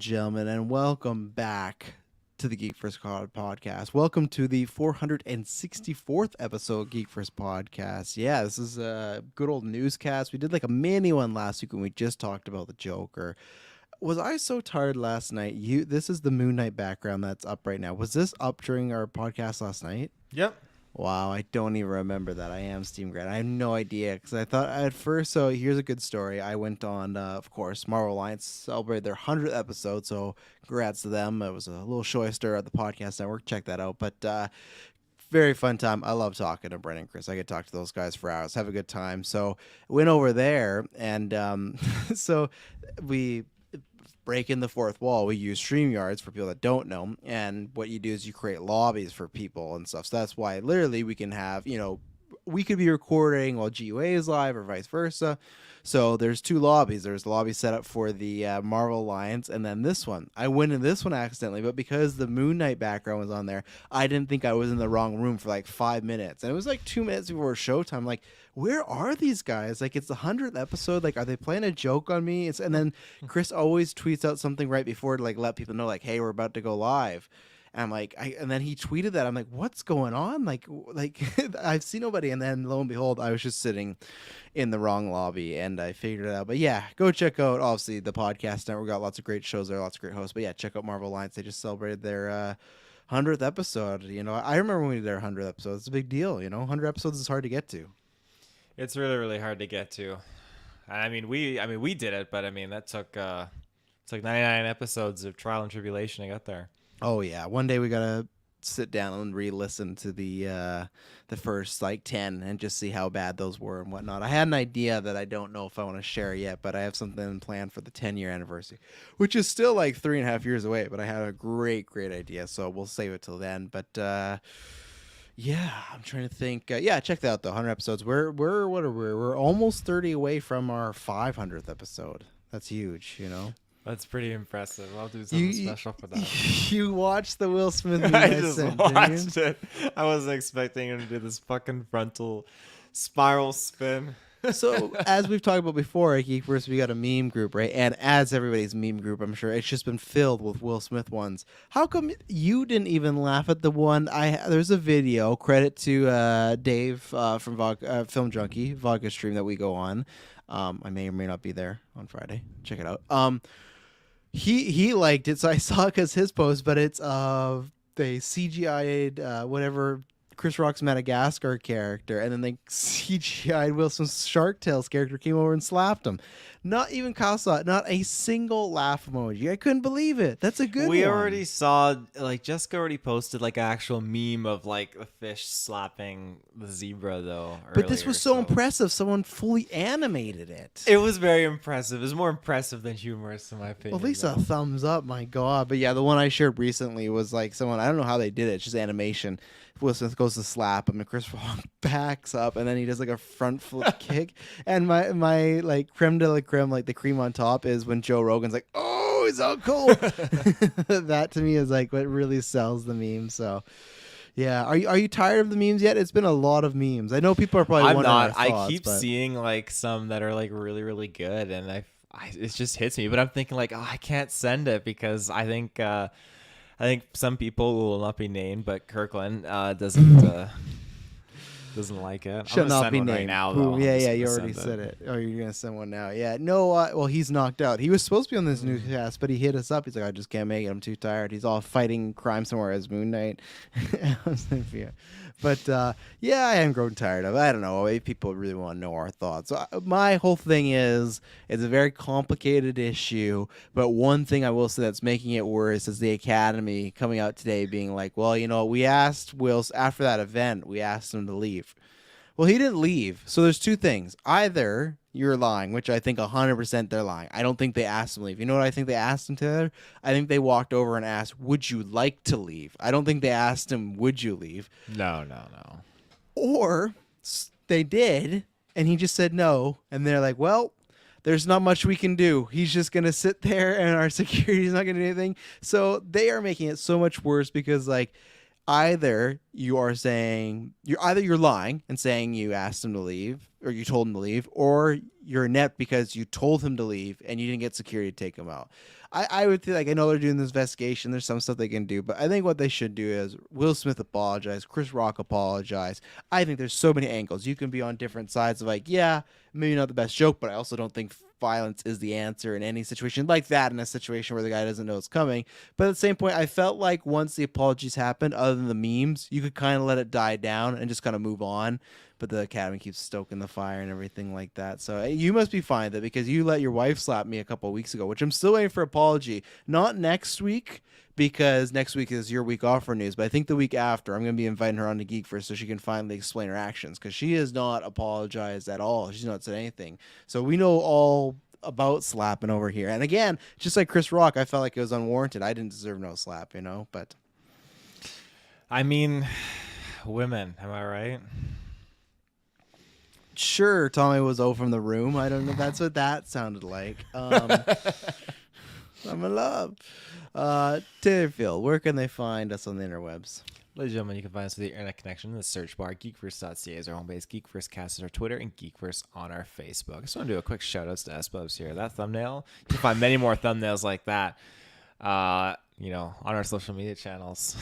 gentlemen, and welcome back to the Geek First podcast. Welcome to the 464th episode of Geek First podcast. Yeah, this is a good old newscast. We did like a mini one last week when we just talked about the Joker. Was I so tired last night? This is the Moon Knight background that's up right now. Was this up during our podcast last night? Yep. Wow, I don't even remember that. I am Steam Grad. I have no idea because I thought at first. So here's a good story. I went on, of course, Marvel Alliance celebrated their 100th episode. So congrats to them. It was a little show I started at the podcast network. Check that out. But very fun time. I love talking to Brennan and Chris. I could talk to those guys for hours. Have a good time. So went over there, and so we break in the fourth wall. We use StreamYards for people that don't know, and what you do is you create lobbies for people and stuff. So that's why literally we can have, we could be recording while GUA is live or vice versa. So there's two lobbies. There's the lobby set up for the Marvel Alliance, and then this one. I went in this one accidentally, but because the Moon Knight background was on there, I didn't think I was in the wrong room for like 5 minutes. And it was like 2 minutes before showtime. Like, where are these guys? Like, it's the 100th episode. Like, are they playing a joke on me? And then Chris always tweets out something right before to like let people know, like, hey, we're about to go live. And I'm like, and then he tweeted that. I'm like, what's going on? Like I've seen nobody. And then lo and behold, I was just sitting in the wrong lobby, and I figured it out. But yeah, go check out obviously the podcast network. We got lots of great shows there, lots of great hosts. But yeah, check out Marvel Alliance. They just celebrated their 100th episode. I remember when we did our 100th episode. It's a big deal. 100 episodes is hard to get to. It's really, really hard to get to. We did it, but that took 99 episodes of trial and tribulation to get there. Oh yeah, one day we gotta sit down and re-listen to the first 10 and just see how bad those were and whatnot. I had an idea that I don't know if I want to share yet, but I have something planned for the 10-year anniversary, which is still like 3.5 years away. But I had a great idea, so we'll save it till then. But yeah, I'm trying to think. Check that out though. 100 episodes. We're almost 30 away from our 500th episode. That's huge, That's pretty impressive. I'll do something special for that. You watched the Will Smith movie? I just watched it. I wasn't expecting him to do this fucking frontal spiral spin. So, as we've talked about before at Geekverse, we got a meme group, right? And as everybody's meme group, I'm sure it's just been filled with Will Smith ones. How come you didn't even laugh at the one? There's a video, credit to Dave from Film Junkie, Vodka Stream that we go on. I may or may not be there on Friday. Check it out. He liked it, so I saw it because his post, but it's they CGI'd whatever Chris Rock's Madagascar character, and then they CGI'd Will Smith's Shark Tales character came over and slapped him. Not even Kyle saw it. Not a single laugh emoji. I couldn't believe it. That's a good one. We already saw, Jessica already posted an actual meme of a fish slapping the zebra though. But this was so impressive. Someone fully animated it. It was very impressive. It was more impressive than humorous in my opinion. Well, at least a thumbs up, my God. But yeah, the one I shared recently was someone, I don't know how they did it. It's just animation. Will Smith goes to slap him, and Chris Rock backs up, and then he does a front flip kick. And my creme de la creme, the cream on top, is when Joe Rogan's like, "Oh, he's so cool." That to me is what really sells the meme. So, yeah, are you tired of the memes yet? It's been a lot of memes. I know people are probably wondering. I'm not. I keep seeing some that are really, really good, and it just hits me. But I'm thinking I can't send it because I think some people will not be named, but Kirkland doesn't like it. Shall not be named right now, though. Yeah, you already said it. Oh, you're gonna send one now? Yeah, no. Well, he's knocked out. He was supposed to be on this newscast, but he hit us up. He's like, I just can't make it. I'm too tired. He's all fighting crime somewhere as Moon Knight. But yeah, I am growing tired of it. I don't know. Maybe people really want to know our thoughts. So, my whole thing is, it's a very complicated issue. But one thing I will say that's making it worse is the Academy coming out today being like, well, we asked Will after that event, we asked him to leave. Well, he didn't leave. So there's two things. Either you're lying, which I think 100% they're lying. I don't think they asked him to leave. You know what I think they asked him to? I think they walked over and asked, would you like to leave? I don't think they asked him, would you leave? No. Or they did, and he just said no. And they're like, well, there's not much we can do. He's just going to sit there, and our security's not going to do anything. So they are making it so much worse because, either you're lying and saying you asked him to leave or you told him to leave, or you're inept because you told him to leave and you didn't get security to take him out. I would think, like, I know they're doing this investigation. There's some stuff they can do, but I think what they should do is Will Smith apologize, Chris Rock apologize. I think there's so many angles. You can be on different sides of, like, yeah, maybe not the best joke, but I also don't think violence is the answer in any situation like that, in a situation where the guy doesn't know it's coming. But at the same point, I felt like once the apologies happened, other than the memes, you could kind of let it die down and just kind of move on. But the Academy keeps stoking the fire and everything like that. So you must be fine with it, because you let your wife slap me a couple of weeks ago, which I'm still waiting for apology. Not next week, because next week is your week off for news, but I think the week after I'm going to be inviting her on to Geekverse so she can finally explain her actions, because she has not apologized at all. She's not said anything. So we know all about slapping over here. And again, just like Chris Rock, I felt like it was unwarranted. I didn't deserve no slap, but I mean, women, am I right? sure, Tommy was from the room. I don't know if that's what that sounded like. I'm in love. Taylorfield, where can they find us on the interwebs? Ladies and gentlemen, you can find us with the internet connection in the search bar. Geekverse.ca is our home base. Geekversecast is our Twitter, and Geekverse on our Facebook. I just want to do a quick shout outs to S-Bubs here. That thumbnail, you can find many more thumbnails like that, on our social media channels.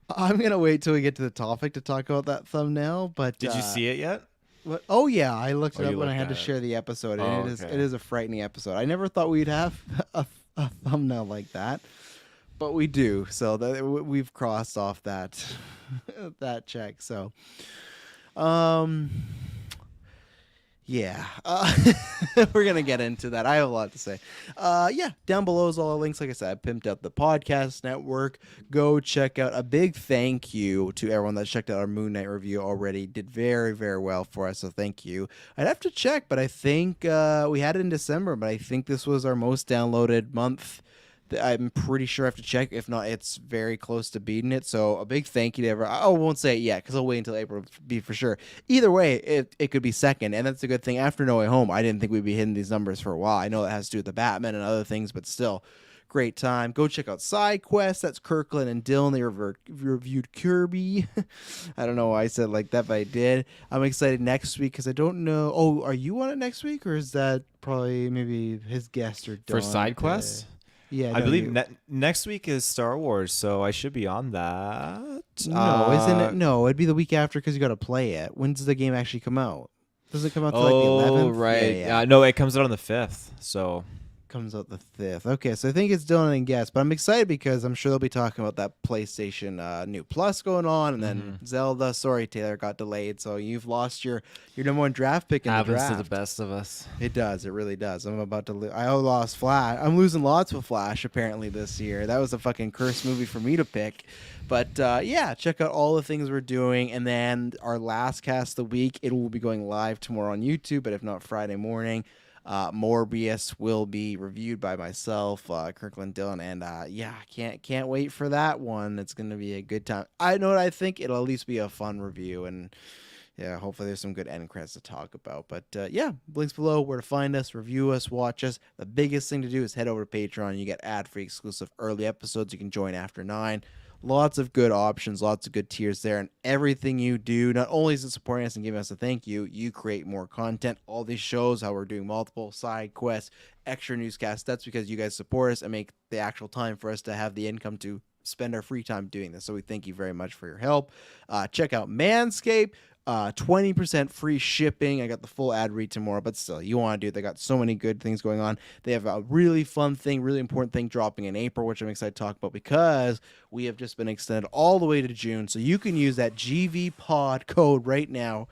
I'm going to wait till we get to the topic to talk about that thumbnail. But did you see it yet? What? Oh, yeah. I looked it up when I had to it. share the episode, and it okay. is a frightening episode. I never thought we'd have a thumbnail like that. But we do, so we've crossed off that that check. So, yeah, we're gonna get into that. I have a lot to say. Yeah, down below is all the links. Like I said, I pimped out the podcast network. Go check out. A big thank you to everyone that checked out our Moon Knight review already. Did very, very well for us. So thank you. I'd have to check, but I think we had it in December. But I think this was our most downloaded month. I'm pretty sure I have to check. If not, it's very close to beating it. So a big thank you to everyone. I won't say it yet because I'll wait until April to be for sure. Either way, it could be second, and that's a good thing. After No Way Home, I didn't think we'd be hitting these numbers for a while. I know that has to do with the Batman and other things, but still, great time. Go check out Side Quest. That's Kirkland and Dylan. They reviewed Kirby. I don't know why I said it like that, but I did. I'm excited next week because I don't know. Oh, are you on it next week, or is that probably maybe his guest or For Side Quest? Yeah, I believe next week is Star Wars, so I should be on that. No, isn't it? No, it'd be the week after because you got to play it. When does the game actually come out? Does it come out to like the 11th? Oh, right. Yeah. No, it comes out on the 5th, so... Comes out the 5th. Okay, so I think it's Dylan and Guest, but I'm excited because I'm sure they'll be talking about that PlayStation New Plus going on, and then Zelda. Sorry, Taylor, got delayed, so you've lost your number one draft pick in the draft. Happens to the best of us. It does. It really does. I'm about to I lost Flash. I'm losing lots with Flash apparently this year. That was a fucking cursed movie for me to pick. But yeah, check out all the things we're doing, and then our last cast of the week. It will be going live tomorrow on YouTube, but if not Friday morning. Morbius will be reviewed by myself, Kirkland Dillon, and yeah, can't wait for that one. It's gonna be a good time. I know what I think. It'll at least be a fun review, and yeah, hopefully there's some good end credits to talk about. But yeah, links below where to find us, review us, watch us. The biggest thing to do is head over to Patreon. You get ad-free exclusive early episodes. You can join after 9. Lots of good options, lots of good tiers there, and everything you do, not only is it supporting us and giving us a thank you, you create more content. All these shows, how we're doing multiple side quests, extra newscasts, that's because you guys support us and make the actual time for us to have the income to spend our free time doing this. So we thank you very much for your help. Check out Manscaped. 20% free shipping. I got the full ad read tomorrow, but still, you want to do it. They got so many good things going on. They have a really fun thing, really important thing dropping in April, which I'm excited to talk about because we have just been extended all the way to June. So you can use that GV pod code right now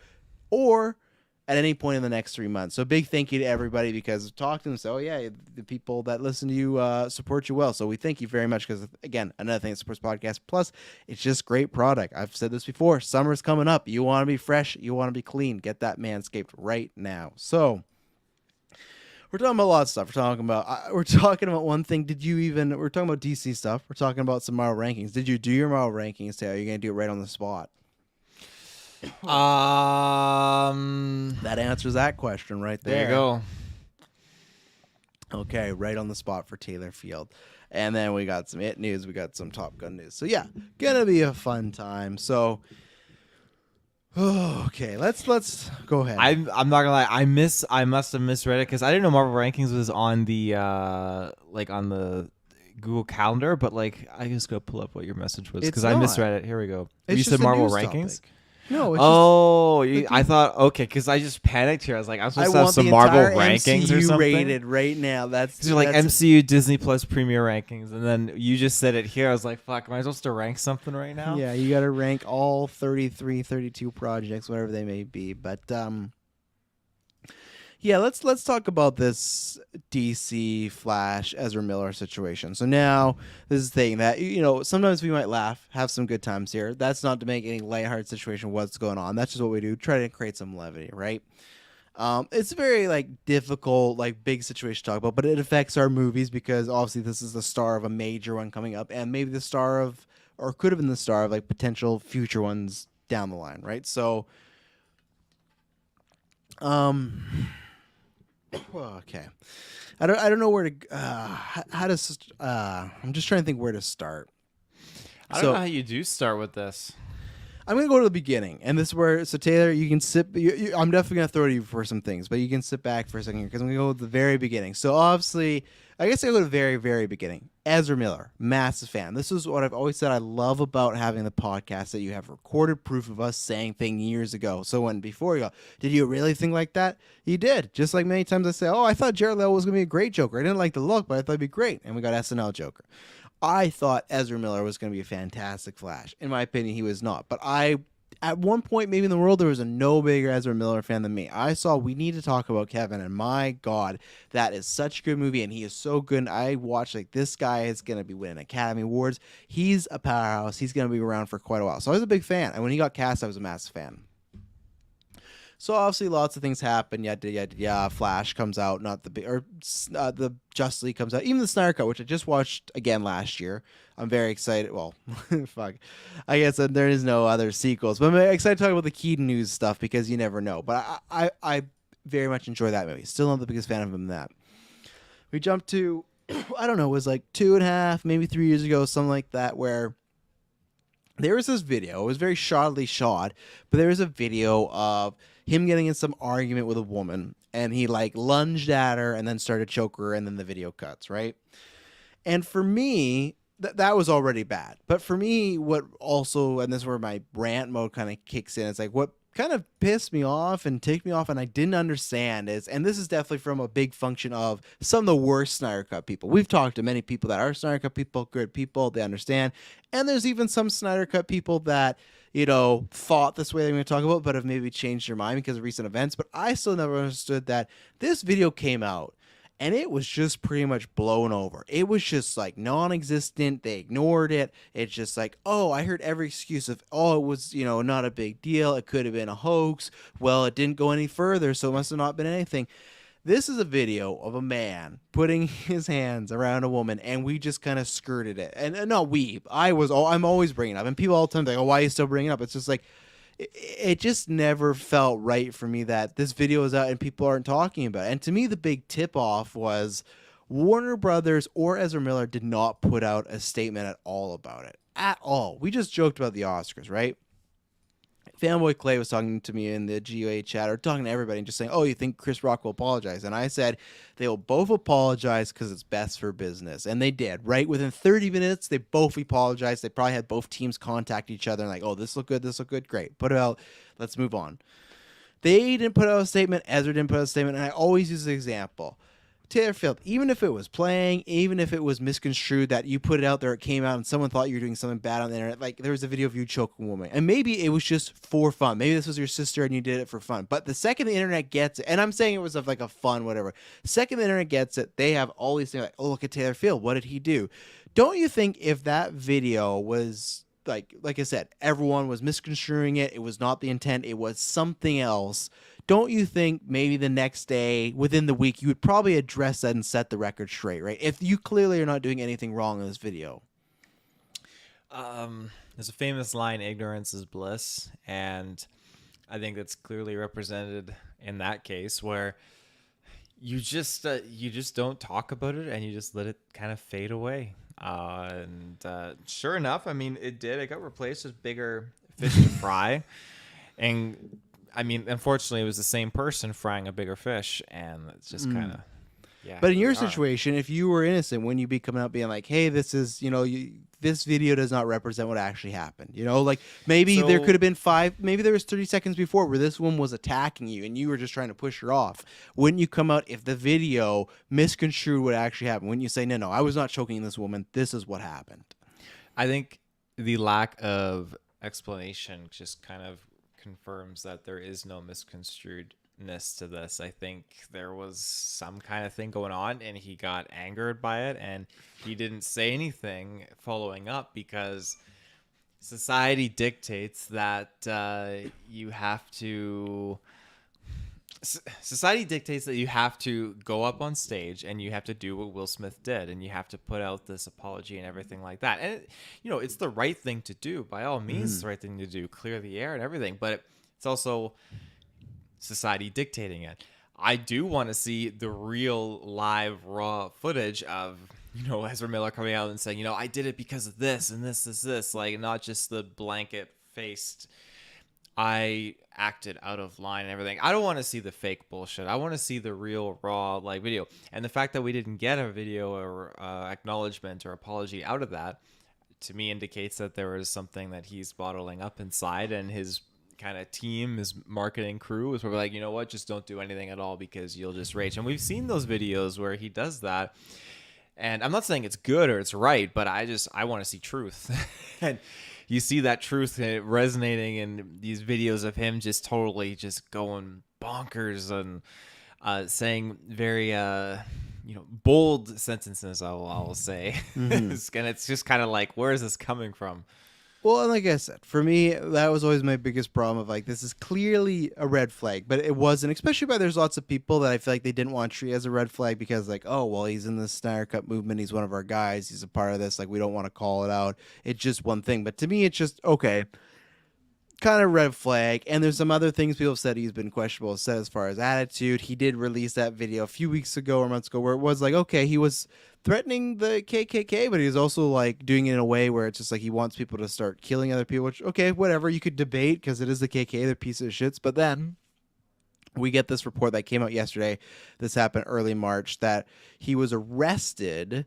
or at any point in the next 3 months. So big thank you to everybody because I've talked to them. So yeah, the people that listen to you support you well. So we thank you very much because, again, another thing that supports podcast. Plus, it's just great product. I've said this before. Summer's coming up. You want to be fresh. You want to be clean. Get that Manscaped right now. So we're talking about a lot of stuff. We're talking about one thing. We're talking about DC stuff. We're talking about some Marvel rankings. Did you do your Marvel rankings, Taylor? Are you going to do it right on the spot? That answers that question right there. There you go. Okay, right on the spot for Taylor Field. And then we got some It news, we got some Top Gun news. So yeah, gonna be a fun time. So Okay, let's go ahead. I'm not gonna lie. I must have misread it because I didn't know Marvel Rankings was on the like on the Google Calendar, but like I just gotta pull up what your message was It's because I not. misread it. Here we go. It's You just said a Marvel news Rankings. topic. No, it's Oh, just I thought okay because I just panicked here. I was like, I'm I supposed to have want some the Marvel entire Rankings or MCU something. rated right now. That's You're like that's MCU Disney Plus Premier Rankings, and then you just said it here. I was like, fuck, am I supposed to rank something right now? yeah. You got to rank all 33, 32 projects, whatever they may be. But yeah, let's talk about this DC Flash Ezra Miller situation. So now this is the thing that sometimes we might laugh, have some good times here. That's not to make any lighthearted situation what's going on. That's just what we do. Try to create some levity, right? It's a very difficult, big situation to talk about, but it affects our movies because obviously this is the star of a major one coming up, and maybe the star of, or could have been the star of potential future ones down the line, right? So, okay, I don't know where to how to I'm just trying to think where to start. I don't know how you do start with this. I'm going to go to the beginning, and this is where, so Taylor, you can sit, I'm definitely going to throw to you for some things, but you can sit back for a second here, because I'm going to go to the very beginning. So obviously, I guess I go to the very, very beginning. Ezra Miller, massive fan. This is what I've always said I love about having the podcast, that you have recorded proof of us saying things years ago. So before you go, did you really think like that? You did. Just like many times I say, oh, I thought Jared Leto was going to be a great Joker. I didn't like the look, but I thought he'd be great. And we got SNL Joker. I thought Ezra Miller was going to be a fantastic Flash. In my opinion, he was not. But at one point, maybe in the world, there was a no bigger Ezra Miller fan than me. I saw We Need to Talk About Kevin, and my God, that is such a good movie, and he is so good. And I watched, this guy is going to be winning Academy Awards. He's a powerhouse. He's going to be around for quite a while. So I was a big fan. And when he got cast, I was a massive fan. So obviously, lots of things happen. Yeah. Flash comes out, the Justice League comes out, even the Snyder Cut, which I just watched again last year. I'm very excited. Well, fuck, I guess there is no other sequels, but I'm excited to talk about the Keaton news stuff because you never know. But I very much enjoy that movie. Still not the biggest fan of him. That we jumped to, I don't know, it was 2.5, maybe 3 years ago, something like that, where there was this video. It was very shoddily shot, but there was a video of him getting in some argument with a woman, and he lunged at her and then started to choke her, and then the video cuts, right? And for me, that was already bad. But for me, what also, and this is where my rant mode kind of kicks in, it's what kind of pissed me off and ticked me off and I didn't understand is, and this is definitely from a big function of some of the worst Snyder Cut people. We've talked to many people that are Snyder Cut people, good people, they understand. And there's even some Snyder Cut people that, thought this way they're going to talk about, but have maybe changed their mind because of recent events. But I still never understood that this video came out and it was just pretty much blown over. It was just non-existent. They ignored it. It's just oh, I heard every excuse of, oh, it was, not a big deal. It could have been a hoax. Well, it didn't go any further, so it must have not been anything. This is a video of a man putting his hands around a woman, and we just kind of skirted it. And not we. I'm always bringing it up. And people all the time oh, why are you still bringing it up? It's just it just never felt right for me that this video is out and people aren't talking about it. And to me, the big tip-off was Warner Brothers or Ezra Miller did not put out a statement at all about it. At all. We just joked about the Oscars, right? Fanboy Clay was talking to me in the GOA chat, or talking to everybody, and just saying, oh, you think Chris Rock will apologize? And I said, they will both apologize because it's best for business. And they did, right? Within 30 minutes, they both apologized. They probably had both teams contact each other and oh, this look good, great. Put it out. Let's move on. They didn't put out a statement. Ezra didn't put out a statement. And I always use the example. Taylor Field, even if it was playing, even if it was misconstrued that you put it out there, it came out and someone thought you were doing something bad on the internet, there was a video of you choking a woman, and maybe it was just for fun. Maybe this was your sister and you did it for fun. But the second the internet gets it, and I'm saying it was of a fun whatever, second the internet gets it, they have all these things oh, look at Taylor Field, what did he do? Don't you think if that video was like I said, everyone was misconstruing it, it was not the intent, it was something else, don't you think maybe the next day, within the week, you would probably address that and set the record straight, right? If you clearly are not doing anything wrong in this video. There's a famous line, ignorance is bliss. And I think that's clearly represented in that case where you just don't talk about it and you just let it kind of fade away. And sure enough, I mean, it got replaced with bigger fish to fry. And I mean, unfortunately, it was the same person frying a bigger fish, and it's just kind of, yeah. But in here your we are. situation, if you were innocent, wouldn't you be coming out being like, hey, this is, this video does not represent what actually happened? Like maybe there So- could have been maybe there was 30 seconds before where this woman was attacking you and you were just trying to push her off. Wouldn't you come out if the video misconstrued what actually happened? Wouldn't you say, no, I was not choking this woman. This is what happened. I think the lack of explanation just kind of confirms that there is no misconstruedness to this. I think there was some kind of thing going on and he got angered by it, and he didn't say anything following up because society dictates that you have to society dictates that you have to go up on stage and you have to do what Will Smith did, and you have to put out this apology and everything like that. And it's the right thing to do. By all means, it's the right thing to do. Clear the air and everything, but it's also society dictating it. I do want to see the real live raw footage of Ezra Miller coming out and saying, I did it because of this and this is this, like not just the blanket faced I acted out of line and everything. I don't want to see the fake bullshit. I want to see the real raw video. And the fact that we didn't get a video or acknowledgement or apology out of that, to me, indicates that there was something that he's bottling up inside, and his kind of team, his marketing crew, was probably like, you know what, just don't do anything at all because you'll just rage. And we've seen those videos where he does that. And I'm not saying it's good or it's right, but I want to see truth. And you see that truth resonating in these videos of him just totally just going bonkers and saying very bold sentences, I will say. And it's just kind of like, where is this coming from? Well, and like I said, for me, that was always my biggest problem of like, this is clearly a red flag, but it wasn't, especially by there's lots of people that I feel like they didn't want to treat as a red flag because like, oh, well, he's in the Snyder Cut movement. He's one of our guys. He's a part of this. Like, we don't want to call it out. It's just one thing. But to me, it's just, okay, kind of red flag. And there's some other things people have said he's been questionable said as far as attitude. He did release that video a few weeks ago or months ago where it was like, okay, he was threatening the KKK, but he was also like doing it in a way where it's just like he wants people to start killing other people, which, okay, whatever, you could debate because it is the KKK, they're pieces of shits. But then we get this report that came out yesterday. This happened early March, that he was arrested.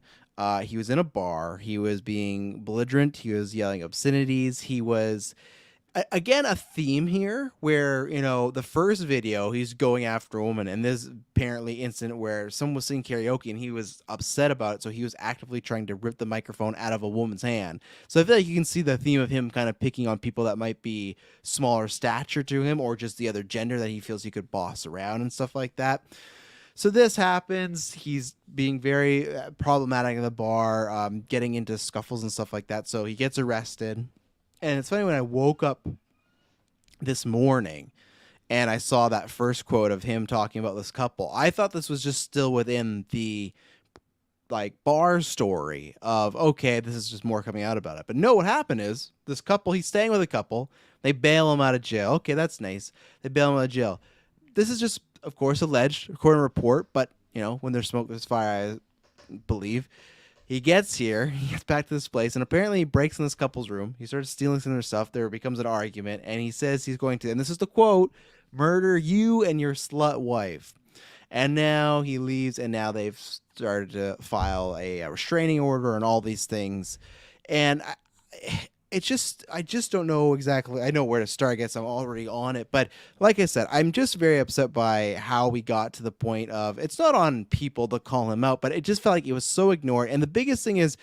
He was in a bar. He was being belligerent. He was yelling obscenities. He was... Again, a theme here where, the first video, he's going after a woman, and this apparently incident where someone was singing karaoke and he was upset about it, so he was actively trying to rip the microphone out of a woman's hand. So I feel like you can see the theme of him kind of picking on people that might be smaller stature to him or just the other gender that he feels he could boss around and stuff like that. So this happens. He's being very problematic in the bar, getting into scuffles and stuff like that, so he gets arrested. And it's funny, when I woke up this morning and I saw that first quote of him talking about this couple, I thought this was just still within the bar story of, okay, this is just more coming out about it. But no, what happened is this couple, he's staying with a couple. They bail him out of jail. Okay, that's nice. They bail him out of jail. This is just, of course, alleged according to report. But, when there's smoke, there's fire, I believe. He gets here, he gets back to this place, and apparently he breaks in this couple's room. He starts stealing some of their stuff. There becomes an argument, and he says he's going to, and this is the quote, murder you and your slut wife. And now he leaves, and now they've started to file a restraining order and all these things. And I just don't know exactly. I know where to start. I guess I'm already on it. But like I said, I'm just very upset by how we got to the point of, it's not on people to call him out, but it just felt like it was so ignored. And the biggest thing is,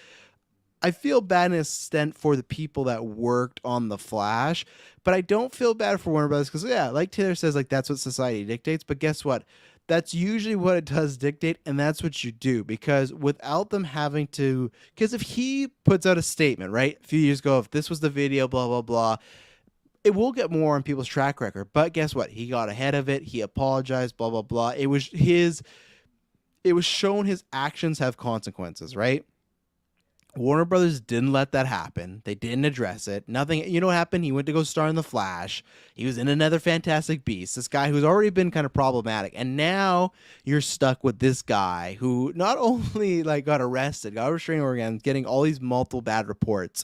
I feel bad in a extent for the people that worked on The Flash, but I don't feel bad for Warner Brothers because, yeah, like Taylor says, like that's what society dictates. But guess what? That's usually what it does dictate, and that's what you do, because without them having to, because if he puts out a statement, right, a few years ago, if this was the video, blah, blah, blah, it will get more on people's track record. But guess what? He got ahead of it. He apologized, blah, blah, blah. It was shown his actions have consequences, right? Warner Brothers didn't let that happen. They didn't address it. Nothing. You know what happened? He went to go star in The Flash. He was in another Fantastic Beast. This guy who's already been kind of problematic. And now you're stuck with this guy who not only got arrested, got a restraining order, getting all these multiple bad reports.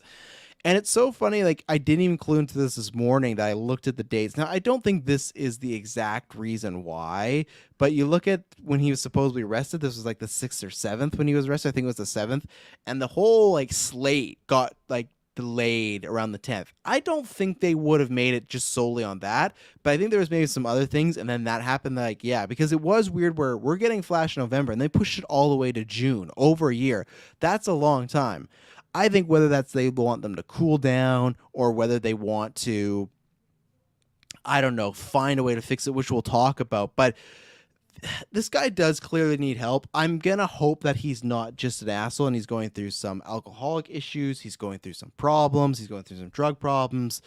And it's so funny, like, I didn't even clue into this morning that I looked at the dates. Now, I don't think this is the exact reason why, but you look at when he was supposedly arrested, this was like the 6th or 7th when he was arrested. I think it was the 7th. And the whole, like, slate got, like, delayed around the 10th. I don't think they would have made it just solely on that, but I think there was maybe some other things, and then that happened, like, yeah, because it was weird where we're getting Flash in November, and they pushed it all the way to June, over a year. That's a long time. I think whether that's they want them to cool down or whether they want to, I don't know, find a way to fix it, which we'll talk about. But this guy does clearly need help. I'm going to hope that he's not just an asshole and he's going through some alcoholic issues. He's going through some problems. He's going through some drug problems.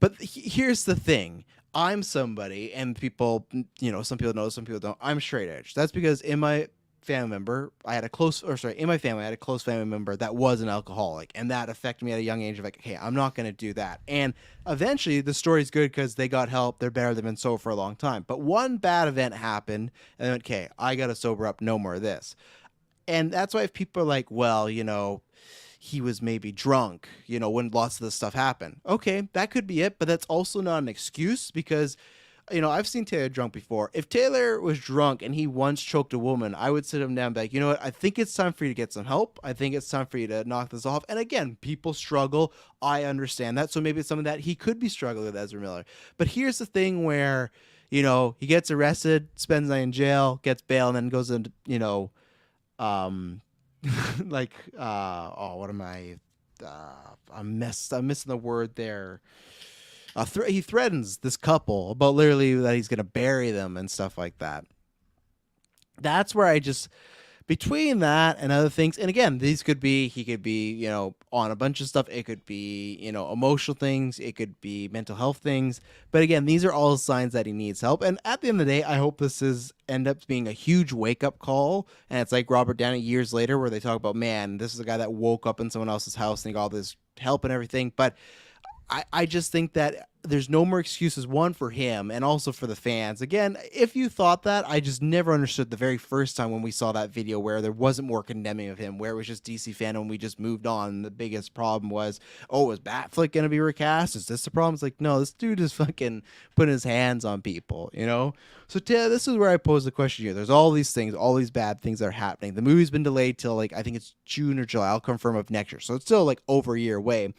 But here's the thing. I'm somebody, and people, some people know, some people don't. I'm straight edge. That's because in my family member, in my family, I had a close family member that was an alcoholic, and that affected me at a young age of like, okay, I'm not going to do that. And eventually the story's good because they got help. They're better. They've been sober for a long time. But one bad event happened, and I went, okay, I got to sober up. No more of this. And that's why if people are like, well, he was maybe drunk, when lots of this stuff happened. Okay, that could be it, but that's also not an excuse because I've seen Taylor drunk before. If Taylor was drunk and he once choked a woman, I would sit him down and be like, you know what? I think it's time for you to get some help. I think it's time for you to knock this off. And again, people struggle. I understand that. So maybe it's something that he could be struggling with, Ezra Miller. But here's the thing where, he gets arrested, spends the night in jail, gets bail, and then goes into, what am I? I'm missing the word there. He threatens this couple about literally that he's going to bury them and stuff like that. That's where I just, between that and other things, and again, he could be, on a bunch of stuff. It could be, emotional things. It could be mental health things. But again, these are all signs that he needs help. And at the end of the day, I hope this end up being a huge wake up call. And it's like Robert Downey years later where they talk about, man, this is a guy that woke up in someone else's house and he got all this help and everything. But I just think that there's no more excuses, one, for him and also for the fans. Again, if you thought that, I just never understood the very first time when we saw that video where there wasn't more condemning of him, where it was just DC fandom and we just moved on. And the biggest problem was, is Batfleck going to be recast? Is this the problem? It's like, no, this dude is fucking putting his hands on people, So this is where I pose the question here. There's all these things, all these bad things that are happening. The movie's been delayed till I think it's June or July. I'll confirm of next year. So it's still over a year away.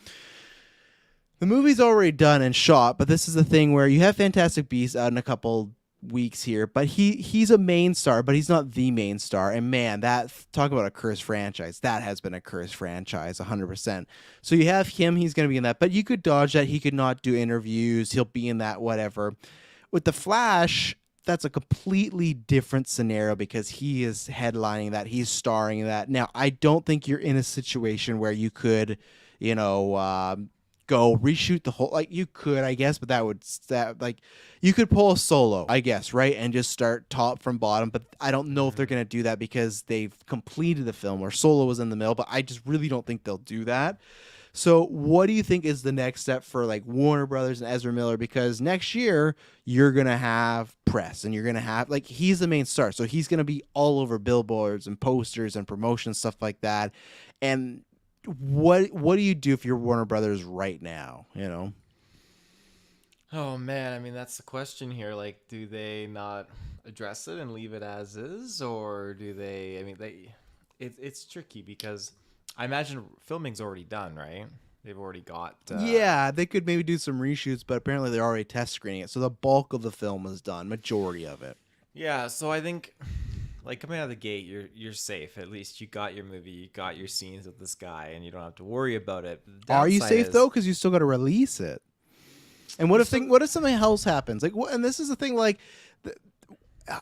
The movie's already done and shot, but this is the thing where you have Fantastic Beasts out in a couple weeks here, but he's a main star, but he's not the main star. And man, talk about a cursed franchise. That has been a cursed franchise, 100%. So you have him, he's going to be in that, but you could dodge that. He could not do interviews. He'll be in that, whatever. With The Flash, that's a completely different scenario because he is headlining that. He's starring in that. Now, I don't think you're in a situation where you could, go reshoot the whole, you could, I guess, but you could pull a Solo, I guess, right, and just start top from bottom, but I don't know if they're going to do that because they've completed the film where Solo was in the middle, but I just really don't think they'll do that. So what do you think is the next step for Warner Brothers and Ezra Miller? Because next year you're going to have press and you're going to have he's the main star. So he's going to be all over billboards and posters and promotion, stuff like that. And what do you do if you're Warner Brothers right now, Oh man, I mean that's the question here. Do they not address it and leave it as is, or do they? I mean, it's tricky because I imagine filming's already done, right? They've already got. Yeah, they could maybe do some reshoots, but apparently they're already test screening it, so the bulk of the film is done, majority of it. Yeah, so I think. Coming out of the gate, you're safe. At least you got your movie, you got your scenes with this guy, and you don't have to worry about it. Are you safe though? Because you still got to release it. And what if something else happens? And this is the thing.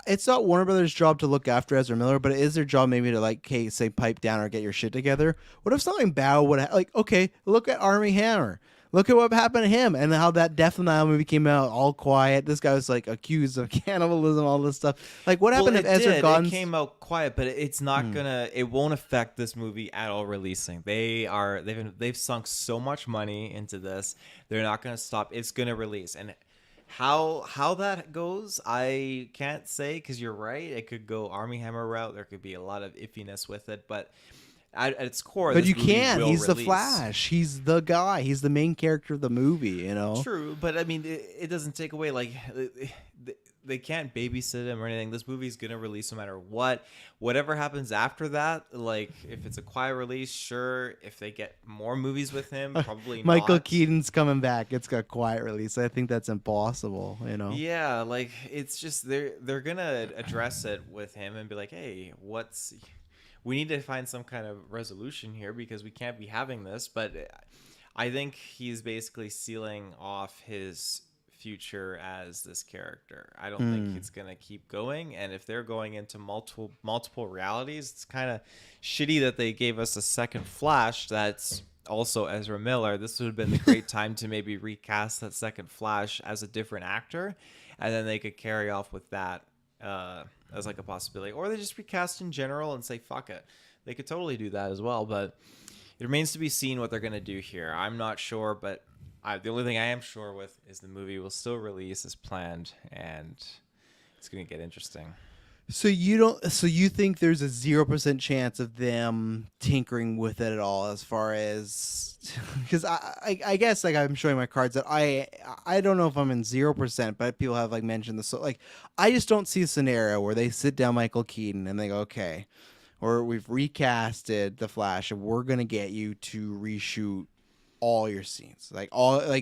It's not Warner Brothers' job to look after Ezra Miller, but it is their job maybe to say pipe down or get your shit together. What if something bad would okay, look at Armie Hammer. Look at what happened to him and how that Death and the movie came out all quiet. This guy was accused of cannibalism, all this stuff. What happened if Ezra Gunn? It came out quiet, but it's not gonna. It won't affect this movie at all. Releasing, they've sunk so much money into this. They're not gonna stop. It's gonna release, and how that goes, I can't say because you're right. It could go Armie Hammer route. There could be a lot of iffiness with it, but. at its core, But this you movie can't. will He's the release. Flash. He's the guy. He's the main character of the movie, you know? True, but I mean, it doesn't take away they can't babysit him or anything. This movie's gonna release no matter what. Whatever happens after that, like if it's a quiet release, sure. If they get more movies with him, probably Michael not. Keaton's coming back. It's got quiet release. I think that's impossible, you know? Yeah, like it's just they're gonna address it with him and be like, hey, we need to find some kind of resolution here because we can't be having this. But I think he's basically sealing off his future as this character. I don't think it's gonna keep going, and if they're going into multiple realities, it's kind of shitty that they gave us a second Flash that's also Ezra Miller. This would have been the great time to maybe recast that second Flash as a different actor, and then they could carry off with that as like a possibility, or they just recast in general and say fuck it. They could totally do that as well, but it remains to be seen what they're gonna do here. I'm not sure, but the only thing I am sure with is the movie will still release as planned, and it's going to get interesting. So you think there's a 0% chance of them tinkering with it at all, as far as, because I guess like I'm showing my cards that I don't know if I'm in 0%, but people have like mentioned this. So like I just don't see a scenario where they sit down Michael Keaton and they go, okay, or we've recasted the Flash and we're gonna get you to reshoot all your scenes, like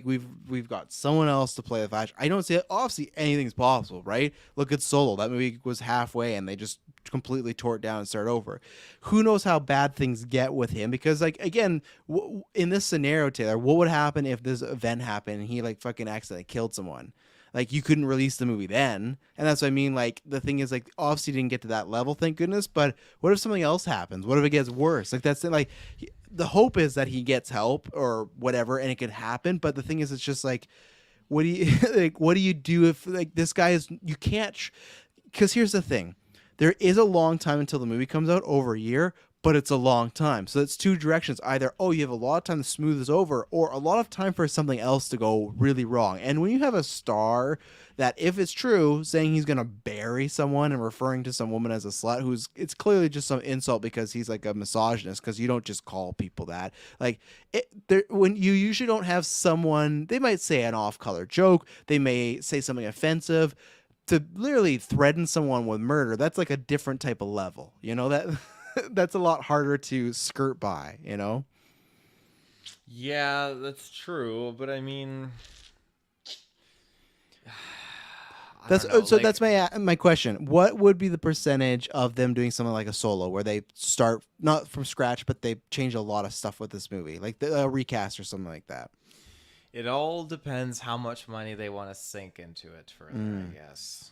we've got someone else to play the Flash. I don't see it. Obviously anything's possible, right? Look at Solo. That movie was halfway and they just completely tore it down and started over. Who knows how bad things get with him, because like again in this scenario, Taylor, what would happen if this event happened and he like fucking accidentally killed someone? Like you couldn't release the movie then, and that's what I mean. Like the thing is, like obviously didn't get to that level, thank goodness. But what if something else happens? What if it gets worse? Like that's like the hope is that he gets help or whatever, and it could happen. But the thing is, it's just like, what do you like? What do you do if like this guy is? You can't, because here's the thing: there is a long time until the movie comes out, over a year. But it's a long time. So it's two directions. Either, oh, you have a lot of time to smooth this over, or a lot of time for something else to go really wrong. And when you have a star that, if it's true, saying he's going to bury someone and referring to some woman as a slut, it's clearly just some insult because he's like a misogynist, because you don't just call people that. Like, when you usually don't have someone, they might say an off-color joke, they may say something offensive. To literally threaten someone with murder, that's like a different type of level. You know, that... that's a lot harder to skirt by, you know? Yeah, that's true. But I mean, that's my question. What would be the percentage of them doing something like a Solo, where they start not from scratch, but they change a lot of stuff with this movie, like a recast or something like that? It all depends how much money they want to sink into it further, I guess.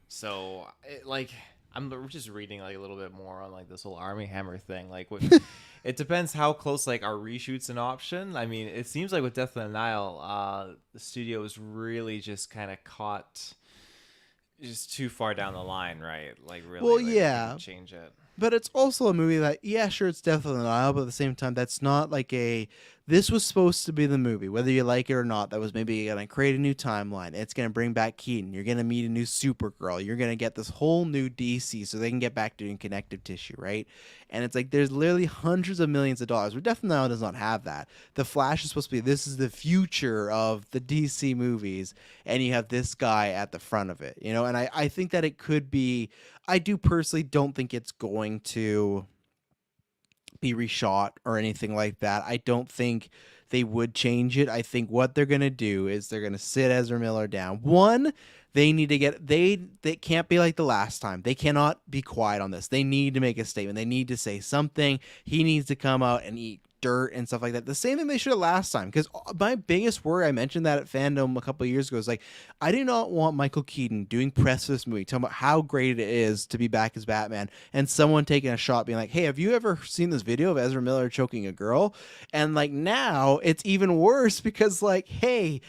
So, I'm just reading like a little bit more on like this whole Army Hammer thing. Like, it depends how close like are reshoots an option. I mean, it seems like with Death on the Nile, the studio is really just kind of caught just too far down the line, right? Like, really, well, like, yeah, change it. But it's also a movie that, yeah, sure, it's Death on the Nile, but at the same time, that's not like this was supposed to be the movie, whether you like it or not, that was maybe going to create a new timeline. It's going to bring back Keaton. You're going to meet a new Supergirl. You're going to get this whole new DC so they can get back doing connective tissue, right? And it's like there's literally hundreds of millions of dollars. But Death on the Nile does not have that. The Flash is supposed to be, this is the future of the DC movies, and you have this guy at the front of it, you know? And I think that it could be, I do personally don't think it's going to be reshot or anything like that. I don't think they would change it. I think what they're going to do is they're going to sit Ezra Miller down. One, they need to get, they can't be like the last time. They cannot be quiet on this. They need to make a statement. They need to say something. He needs to come out and eat dirt and stuff like that. The same thing they should have last time. Because my biggest worry, I mentioned that at Fandom a couple of years ago, is like, I do not want Michael Keaton doing press for this movie, talking about how great it is to be back as Batman, and someone taking a shot being like, hey, have you ever seen this video of Ezra Miller choking a girl? And like now it's even worse because like, hey,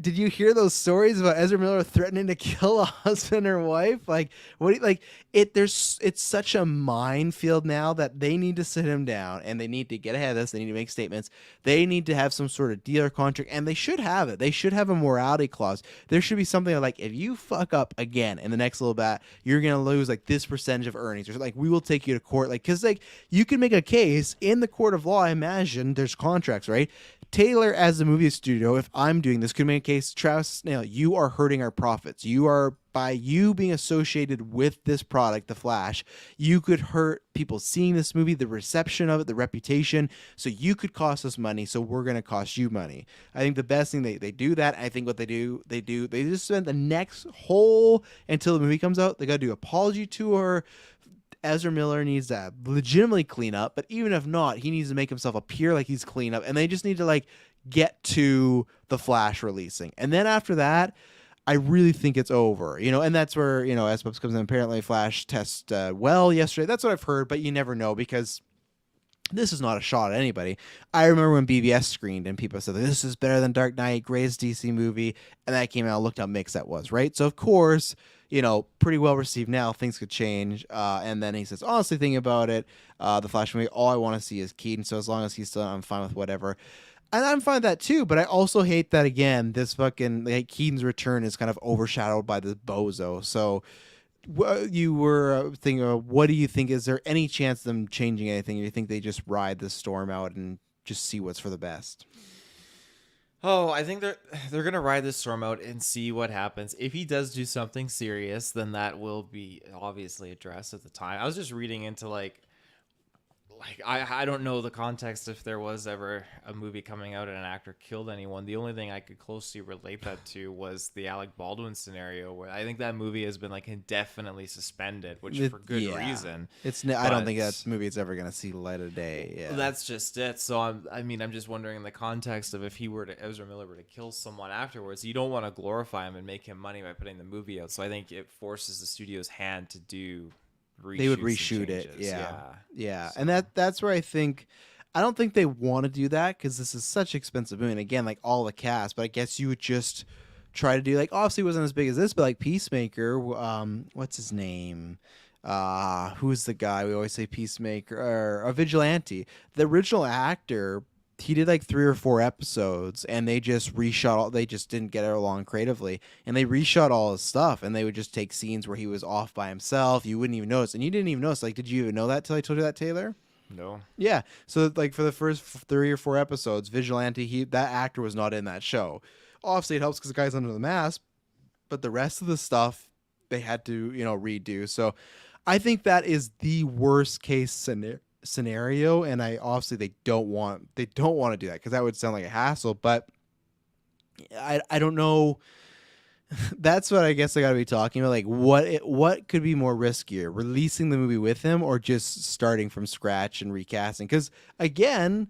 Did you hear those stories about Ezra Miller threatening to kill a husband or wife? Like, what? Like, it's such a minefield now that they need to sit him down and they need to get ahead of this. They need to make statements. They need to have some sort of deal or contract, and they should have it. They should have a morality clause. There should be something like, if you fuck up again in the next little bit, you're gonna lose like this percentage of earnings, or like we will take you to court. Like, because like you can make a case in the court of law. I imagine there's contracts, right? Taylor, as the movie studio, if I'm doing this, could make a case, Travis Snail, you are hurting our profits. You are, by you being associated with this product, The Flash, you could hurt people seeing this movie, the reception of it, the reputation. So you could cost us money, so we're going to cost you money. I think the best thing they do that. I think what they just spend the next whole, until the movie comes out, they got to do apology tour. Ezra Miller needs to legitimately clean up, but even if not, he needs to make himself appear like he's clean up, and they just need to like get to the Flash releasing, and then after that, I really think it's over, and that's where S-Bubs comes in. Apparently, Flash test well yesterday. That's what I've heard, but you never know because this is not a shot at anybody. I remember when BVS screened and people said, this is better than Dark Knight, greatest DC movie. And that came out, looked how mixed that was, right? So, of course, pretty well received now. Things could change. And then he says, honestly, thinking about it, the Flash movie, all I want to see is Keaton. So as long as he's still, I'm fine with whatever. And I'm fine with that too, but I also hate that, again, this fucking, like, Keaton's return is kind of overshadowed by this bozo. So you were thinking, what do you think? Is there any chance of them changing anything? Or do you think they just ride the storm out and just see what's for the best? Oh, I think they're gonna ride this storm out and see what happens. If he does do something serious, then that will be obviously addressed at the time. I was just reading into like I don't know the context if there was ever a movie coming out and an actor killed anyone. The only thing I could closely relate that to was the Alec Baldwin scenario, where I think that movie has been like indefinitely suspended, which for good reason. I don't think that movie is ever going to see the light of day. Yeah. That's just it. So I'm just wondering in the context of if Ezra Miller were to kill someone afterwards, you don't want to glorify him and make him money by putting the movie out. So I think it forces the studio's hand to do. They would reshoot it. Yeah. So. And that's where I don't think they want to do that because this is such an expensive movie. And again, like all the cast, but I guess you would just try to do, like, obviously it wasn't as big as this, but like Peacemaker, what's his name? Who's the guy? We always say Peacemaker, or a Vigilante. The original actor, he did like 3 or 4 episodes, and they just reshot. They just didn't get along creatively, and they reshot all his stuff. And they would just take scenes where he was off by himself. You wouldn't even notice, and you didn't even notice. Like, did you even know that till I told you that, Taylor? No. Yeah. So like for the first 3 or 4 episodes, Vigilante, that actor was not in that show. Obviously, it helps because the guy's under the mask, but the rest of the stuff they had to redo. So I think that is the worst case scenario, and they don't want to do that because that would sound like a hassle, but I don't know. That's what I guess I got to be talking about. Like, what could be more riskier, releasing the movie with him or just starting from scratch and recasting? Because again,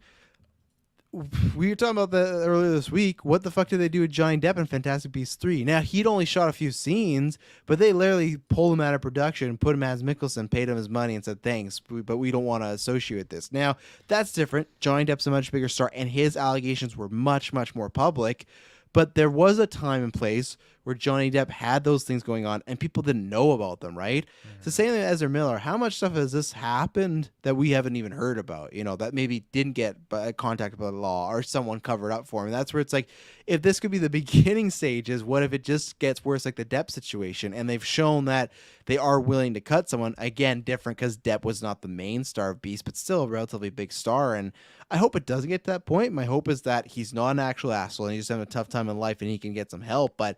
we were talking about that earlier this week. What the fuck did they do with Johnny Depp in Fantastic Beasts 3? Now, he'd only shot a few scenes, but they literally pulled him out of production, put him as Mikkelsen, paid him his money, and said, thanks, but we don't want to associate with this. Now, that's different. Johnny Depp's a much bigger star, and his allegations were much, much more public. But there was a time and place where Johnny Depp had those things going on and people didn't know about them, right? Mm-hmm. It's the same thing with Ezra Miller. How much stuff has this happened that we haven't even heard about, that maybe didn't get contacted by the law or someone covered up for him? And that's where it's like, if this could be the beginning stages, what if it just gets worse like the Depp situation? And they've shown that they are willing to cut someone. Again, different because Depp was not the main star of Beast, but still a relatively big star. And I hope it doesn't get to that point. My hope is that he's not an actual asshole and he's just having a tough time in life and he can get some help. But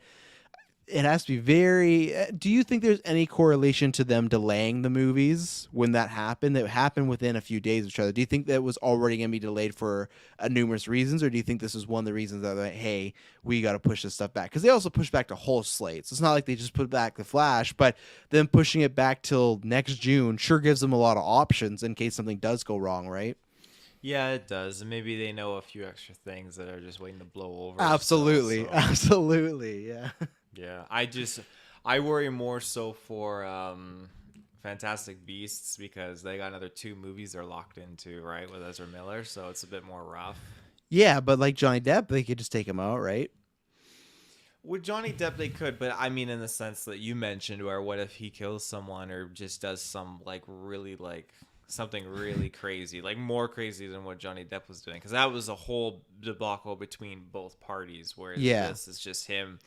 it has to be very... Do you think there's any correlation to them delaying the movies when that happened? That happened within a few days of each other. Do you think that was already going to be delayed for numerous reasons? Or do you think this is one of the reasons that, like, hey, we got to push this stuff back? Because they also pushed back the whole slate. So it's not like they just put back The Flash, but them pushing it back till next June sure gives them a lot of options in case something does go wrong, right? Yeah, it does. And maybe they know a few extra things that are just waiting to blow over. Absolutely. So. Absolutely. Yeah. Yeah. I worry more so for Fantastic Beasts because they got another 2 movies they're locked into, right, with Ezra Miller. So it's a bit more rough. Yeah, but like Johnny Depp, they could just take him out, right? With Johnny Depp, they could, but I mean, in the sense that you mentioned, where what if he kills someone or just does some like really like something really crazy, like more crazy than what Johnny Depp was doing, because that was a whole debacle between both parties. Whereas Yeah, this is just him,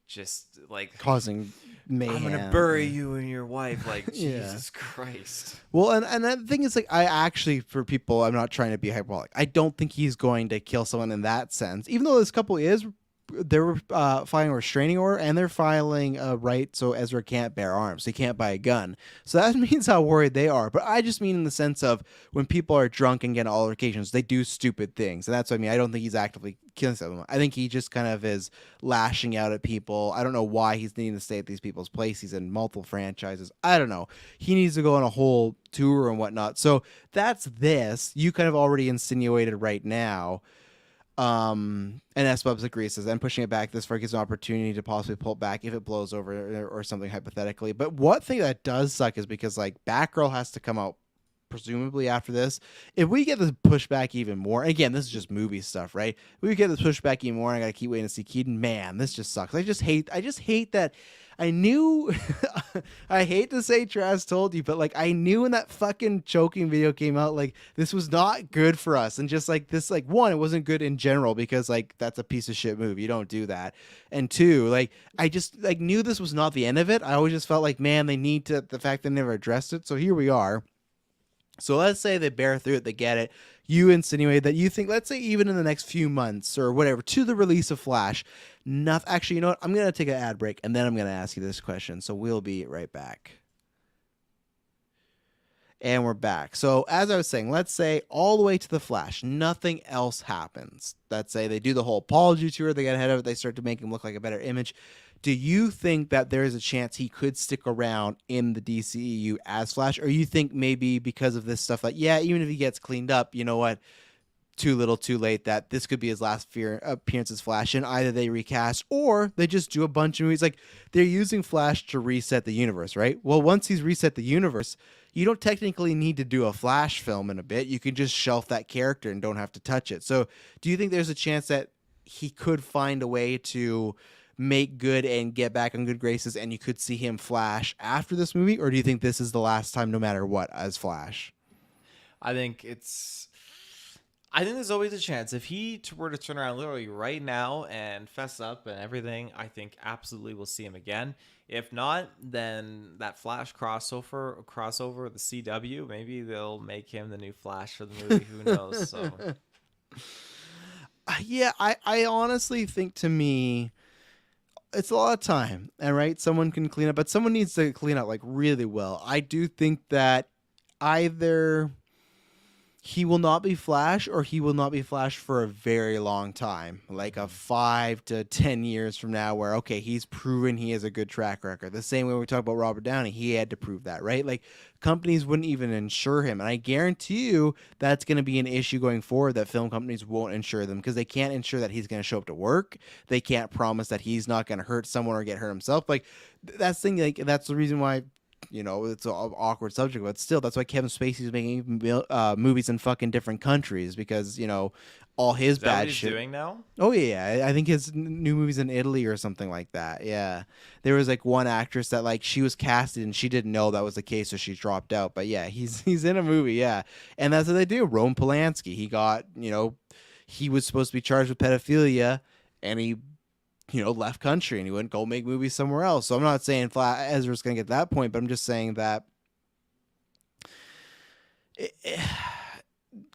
just like causing I'm gonna mayhem. bury you and your wife, like Yeah. Jesus Christ. Well, and the thing is, like, I actually, for people, I'm not trying to be hyperbolic. I don't think he's going to kill someone in that sense. Even though this couple is, they're filing a restraining order and they're filing a right so Ezra can't bear arms. He can't buy a gun. So that means how worried they are. But I just mean in the sense of when people are drunk and get altercations, they do stupid things. And that's what I mean. I don't think he's actively killing someone. I think he just kind of is lashing out at people. I don't know why he's needing to stay at these people's place. He's in multiple franchises. I don't know. He needs to go on a whole tour and whatnot. So that's this. You kind of already insinuated right now. And S Bubs agrees, says, and pushing it back this far gives an opportunity to possibly pull it back if it blows over or something hypothetically. But one thing that does suck is because like Batgirl has to come out presumably after this. If we get this pushback even more, again, this is just movie stuff, right? If we get this pushback even more, and I gotta keep waiting to see Keaton. Man, this just sucks. I just hate that. I knew I hate to say Trash told you, but like I knew when that fucking choking video came out, like this was not good for us. And just like this, like one, it wasn't good in general because like that's a piece of shit move. You don't do that. And two, like I just like knew this was not the end of it. I always just felt like, man, they need to, the fact they never addressed it. So here we are. So let's say they bear through it, they get it. You insinuate that you think, let's say even in the next few months or whatever, to the release of Flash, actually, you know what? I'm going to take an ad break and then I'm going to ask you this question. So we'll be right back. And we're back. So as I was saying, let's say all the way to the Flash, nothing else happens. Let's say they do the whole apology tour, they get ahead of it, they start to make him look like a better image. Do you think that there is a chance he could stick around in the DCEU as Flash? Or you think maybe because of this stuff, like, yeah, even if he gets cleaned up, you know what? Too little, too late, that this could be his last appearance as Flash, and either they recast or they just do a bunch of movies. Like, they're using Flash to reset the universe, right? Well, once he's reset the universe, you don't technically need to do a Flash film in a bit. You can just shelf that character and don't have to touch it. So do you think there's a chance that he could find a way to make good and get back on good graces, and you could see him Flash after this movie? Or do you think this is the last time no matter what as Flash? I think there's always a chance. If he were to turn around literally right now and fess up and everything, I think absolutely we'll see him again. If not, then that Flash crossover with the CW, maybe they'll make him the new Flash for the movie. Who knows? So yeah, I honestly think, to me, it's a lot of time, and right, someone can clean up, but someone needs to clean up like really well. I do think that either he will not be Flash or he will not be Flash for a very long time, like a 5 to 10 years from now, where, okay, he's proven he has a good track record. The same way we talk about Robert Downey, he had to prove that, right? Like, companies wouldn't even insure him. And I guarantee you that's going to be an issue going forward, that film companies won't insure them because they can't ensure that he's going to show up to work. They can't promise that he's not going to hurt someone or get hurt himself. Like, that's the thing, like, that's the reason why, you know, it's an awkward subject, but still, that's why Kevin Spacey's making movies in fucking different countries, because, you know, all his is that bad what he's shit. doing now? Oh yeah, I think his new movies in Italy or something like that. Yeah, there was like one actress that like she was casted and she didn't know that was the case, so she dropped out. But yeah, he's in a movie. Yeah, and that's what they do. Roman Polanski, he got, you know, he was supposed to be charged with pedophilia, and he, you know, left country and he wouldn't go make movies somewhere else. So I'm not saying Ezra's going to get that point, but I'm just saying that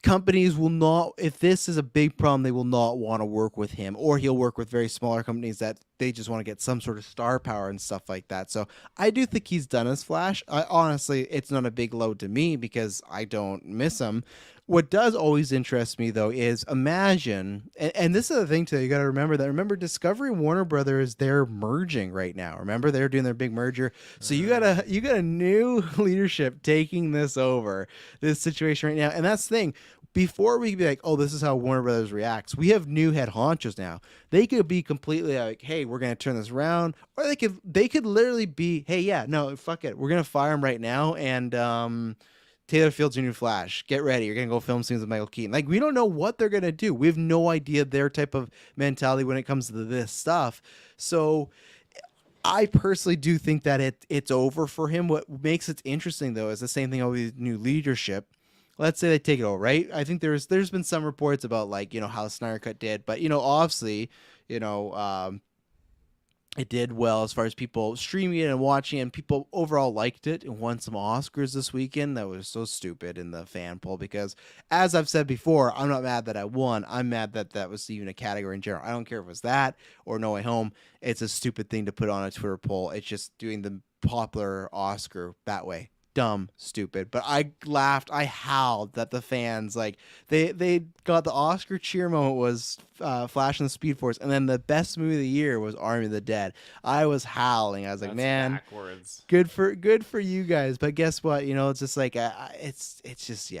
companies will not, if this is a big problem, they will not want to work with him, or he'll work with very smaller companies that they just want to get some sort of star power and stuff like that. So I do think he's done as Flash. Honestly, it's not a big load to me because I don't miss him. What does always interest me, though, is imagine, and this is the thing, too, you got to remember Discovery and Warner Brothers, they're merging right now. Remember, they're doing their big merger. So you got a new leadership taking this situation right now. And that's the thing. Before we could be like, oh, this is how Warner Brothers reacts, we have new head honchos now. They could be completely like, hey, we're going to turn this around. Or they could literally be, hey, yeah, no, fuck it. We're going to fire him right now. And, Taylor Field's your new Flash. Get ready. You're going to go film scenes with Michael Keaton. Like, we don't know what they're going to do. We have no idea their type of mentality when it comes to this stuff. So I personally do think that it's over for him. What makes it interesting, though, is the same thing with new leadership. Let's say they take it over, right? I think there's been some reports about, like, how Snyder Cut did. But, obviously, it did well as far as people streaming it and watching it, and people overall liked it and won some Oscars this weekend. That was so stupid in the fan poll because, as I've said before, I'm not mad that I won. I'm mad that that was even a category in general. I don't care if it was that or No Way Home. It's a stupid thing to put on a Twitter poll. It's just doing the popular Oscar that way. Dumb, stupid. But I laughed. I howled that the fans, like, they got the Oscar cheer moment was Flash and the Speed Force, and then the best movie of the year was Army of the Dead. I was howling. I was like, man, backwards. good for you guys. But guess what? It's just like it's just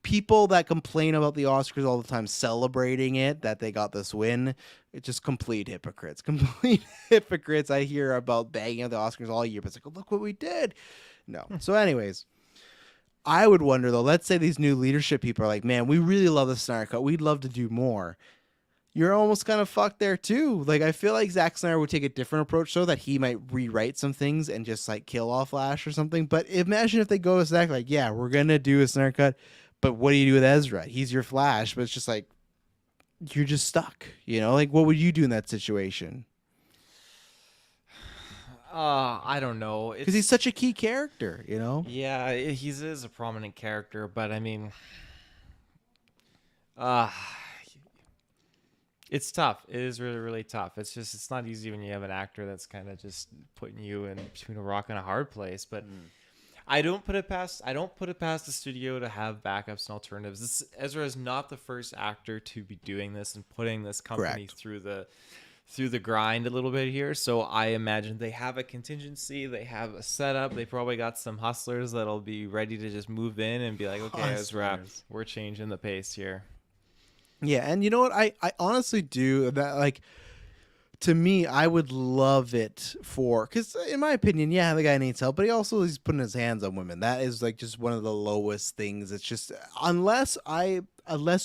people that complain about the Oscars all the time celebrating it that they got this win. It's just complete hypocrites. Complete hypocrites. I hear about bagging at the Oscars all year, but it's like, oh, look what we did. No. So anyways, I would wonder, though, let's say these new leadership people are like, man, we really love the Snyder Cut. We'd love to do more. You're almost kind of fucked there, too. Like, I feel like Zack Snyder would take a different approach, so that he might rewrite some things and just, like, kill off Flash or something. But imagine if they go to Zack, like, yeah, we're going to do a Snyder Cut, but what do you do with Ezra? He's your Flash, but it's just like, you're just stuck. Like, what would you do in that situation? I don't know. Because he's such a key character, Yeah, he is a prominent character, but I mean, it's tough. It is really, really tough. It's not easy when you have an actor that's kind of just putting you in between a rock and a hard place. But I don't put it past the studio to have backups and alternatives. Ezra is not the first actor to be doing this and putting this company through the grind a little bit here. So I imagine they have a contingency, they have a setup, they probably got some hustlers that'll be ready to just move in and be like, okay, Ezra, we're changing the pace here. Yeah, and you know what? I honestly do that. Like, to me, I would love it because in my opinion, yeah, the guy needs help, but he's putting his hands on women. That is like just one of the lowest things. It's just unless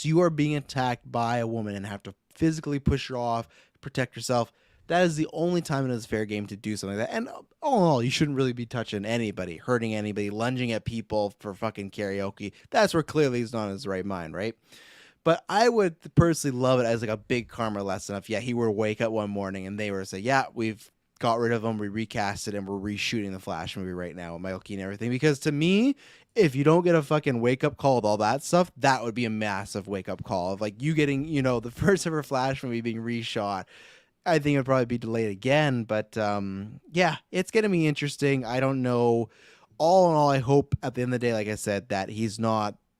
you are being attacked by a woman and have to physically push her off, protect yourself, that is the only time it is fair game to do something like that. And all in all, you shouldn't really be touching anybody, hurting anybody, lunging at people for fucking karaoke. That's where clearly he's not in his right mind, right? But I would personally love it as like a big karma lesson. If he were to wake up one morning and they were to say, yeah, we've got rid of him, we recast it, and we're reshooting the Flash movie right now with Michael Keaton and everything. Because to me, if you don't get a fucking wake up call with all that stuff, that would be a massive wake up call of like you getting, the first ever Flash movie being reshot. I think it would probably be delayed again. But yeah, it's going to be interesting. I don't know. All in all, I hope at the end of the day, like I said, that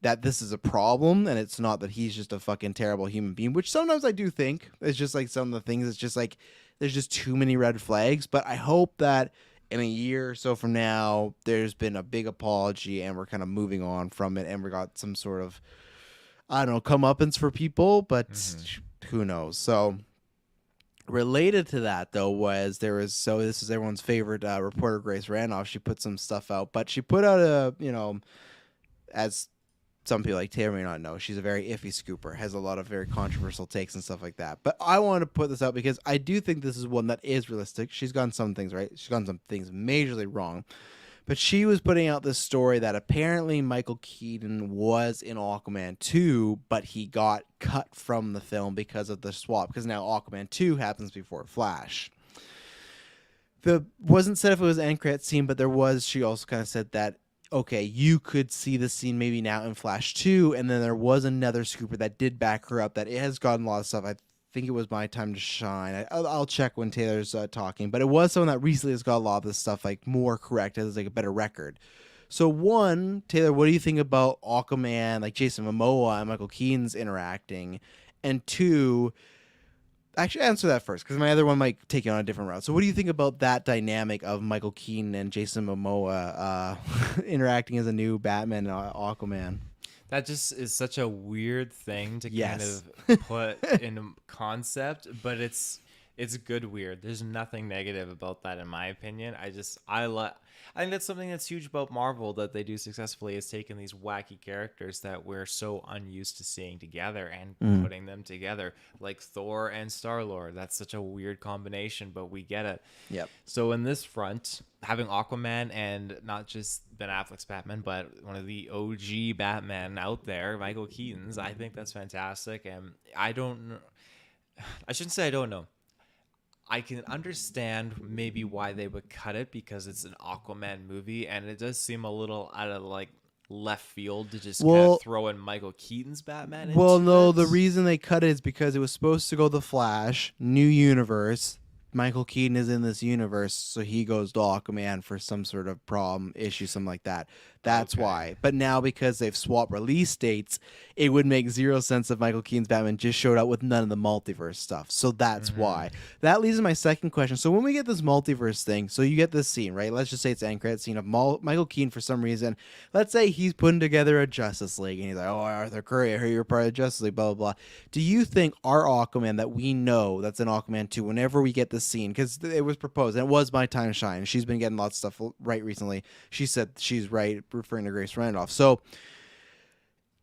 that this is a problem and it's not that he's just a fucking terrible human being, which sometimes I do think. It's just like some of the things, it's just like there's just too many red flags. But I hope that in a year or so from now, there's been a big apology and we're kind of moving on from it and we got some sort of, I don't know, comeuppance for people, but who knows? So related to that, though, this is everyone's favorite reporter, Grace Randolph. She put some stuff out, but she put out as some people like Taylor may not know, she's a very iffy scooper, has a lot of very controversial takes and stuff like that. But I wanted to put this out because I do think this is one that is realistic. She's gotten some things right. She's gotten some things majorly wrong. But she was putting out this story that apparently Michael Keaton was in Aquaman 2, but he got cut from the film because of the swap. Because now Aquaman 2 happens before Flash. Wasn't said if it was an end credit scene, but she also kind of said that, okay, you could see the scene maybe now in Flash 2, and then there was another scooper that did back her up that it has gotten a lot of stuff. I think it was My Time to Shine. I'll check when Taylor's talking, but it was someone that recently has got a lot of this stuff like more correct, has like a better record. So one, Taylor, what do you think about Aquaman, like Jason Momoa and Michael Keaton's interacting? And two, actually answer that first because my other one might take you on a different route. So what do you think about that dynamic of Michael Keaton and Jason Momoa interacting as a new Batman and Aquaman? That just is such a weird thing to kind of put in a concept, but it's It's good weird. There's nothing negative about that in my opinion. I think that's something that's huge about Marvel that they do successfully, is taking these wacky characters that we're so unused to seeing together and Mm. putting them together, like Thor and Star-Lord. That's such a weird combination, but we get it. Yep. So in this front, having Aquaman and not just Ben Affleck's Batman, but one of the OG Batman out there, Michael Keaton's, I think that's fantastic. And I shouldn't say I don't know. I can understand maybe why they would cut it, because it's an Aquaman movie, and it does seem a little out of like left field to just kind Well, of throw in Michael Keaton's Batman well, into no, it. the reason they cut it is because it was supposed to go The Flash, new universe. Michael Keaton is in this universe, so he goes to Aquaman for some sort of problem, issue, something like that. That's Okay. why. But now, because they've swapped release dates, it would make zero sense if Michael Keaton's Batman just showed up with none of the multiverse stuff. So that's why. That leads to my second question. So when we get this multiverse thing, so you get this scene, right? Let's just say it's an end credit scene of Michael Keaton for some reason. Let's say he's putting together a Justice League, and he's like, "Oh, Arthur Curry, I hear you're part of Justice League, blah, blah, blah." Do you think our Aquaman that we know that's in Aquaman 2, whenever we get this scene, because it was proposed, and it was my time to shine, she's been getting lots of stuff right recently. She said she's right, referring to Grace Randolph. So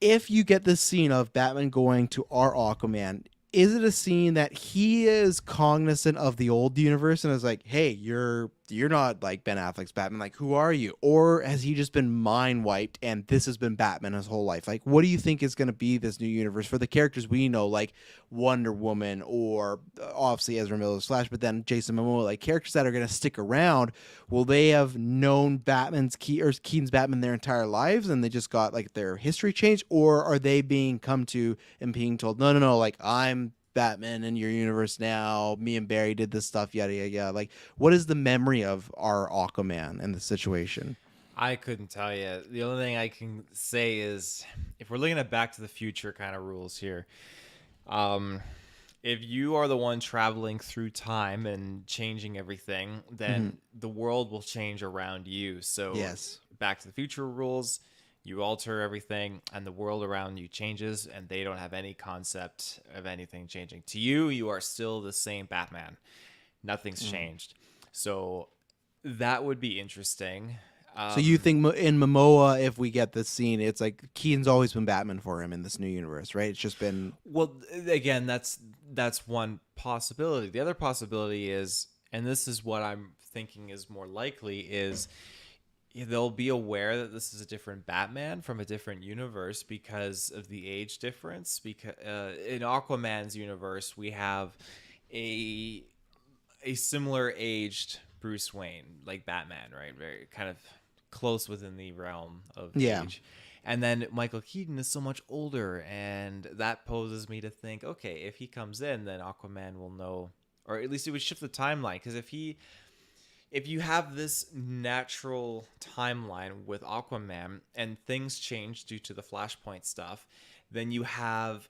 if you get this scene of Batman going to our Aquaman, is it a scene that he is cognizant of the old universe and is like, "Hey, you're not like Ben Affleck's Batman. Like, who are you?" Or has he just been mind wiped and this has been Batman his whole life? Like, what do you think is going to be this new universe for the characters we know, like Wonder Woman or obviously Ezra Miller's Flash, but then Jason Momoa, like characters that are going to stick around? Will they have known Keaton's Batman their entire lives and they just got like their history changed, or are they being come to and being told, "No, no, no, like I'm Batman in your universe now. Me and Barry did this stuff, yada yada yada." Like, what is the memory of our Aquaman in the situation? I couldn't tell you. The only thing I can say is, if we're looking at Back to the Future kind of rules here, if you are the one traveling through time and changing everything, then the world will change around you. So Yes. Back to the Future rules, you alter everything and the world around you changes, and they don't have any concept of anything changing. To you, you are still the same Batman. Nothing's changed. So that would be interesting. So you think in Momoa, if we get this scene, it's like Keaton's always been Batman for him in this new universe, right? It's just been Well, again, that's one possibility. The other possibility is, and this is what I'm thinking is more likely, is they'll be aware that this is a different Batman from a different universe because of the age difference. Because in Aquaman's universe, we have a similar aged Bruce Wayne, like Batman, right? Very kind of close within the realm of Yeah. age. And then Michael Keaton is so much older, and that poses me to think, okay, if he comes in, then Aquaman will know, or at least it would shift the timeline. Because if you have this natural timeline with Aquaman and things change due to the Flashpoint stuff, then you have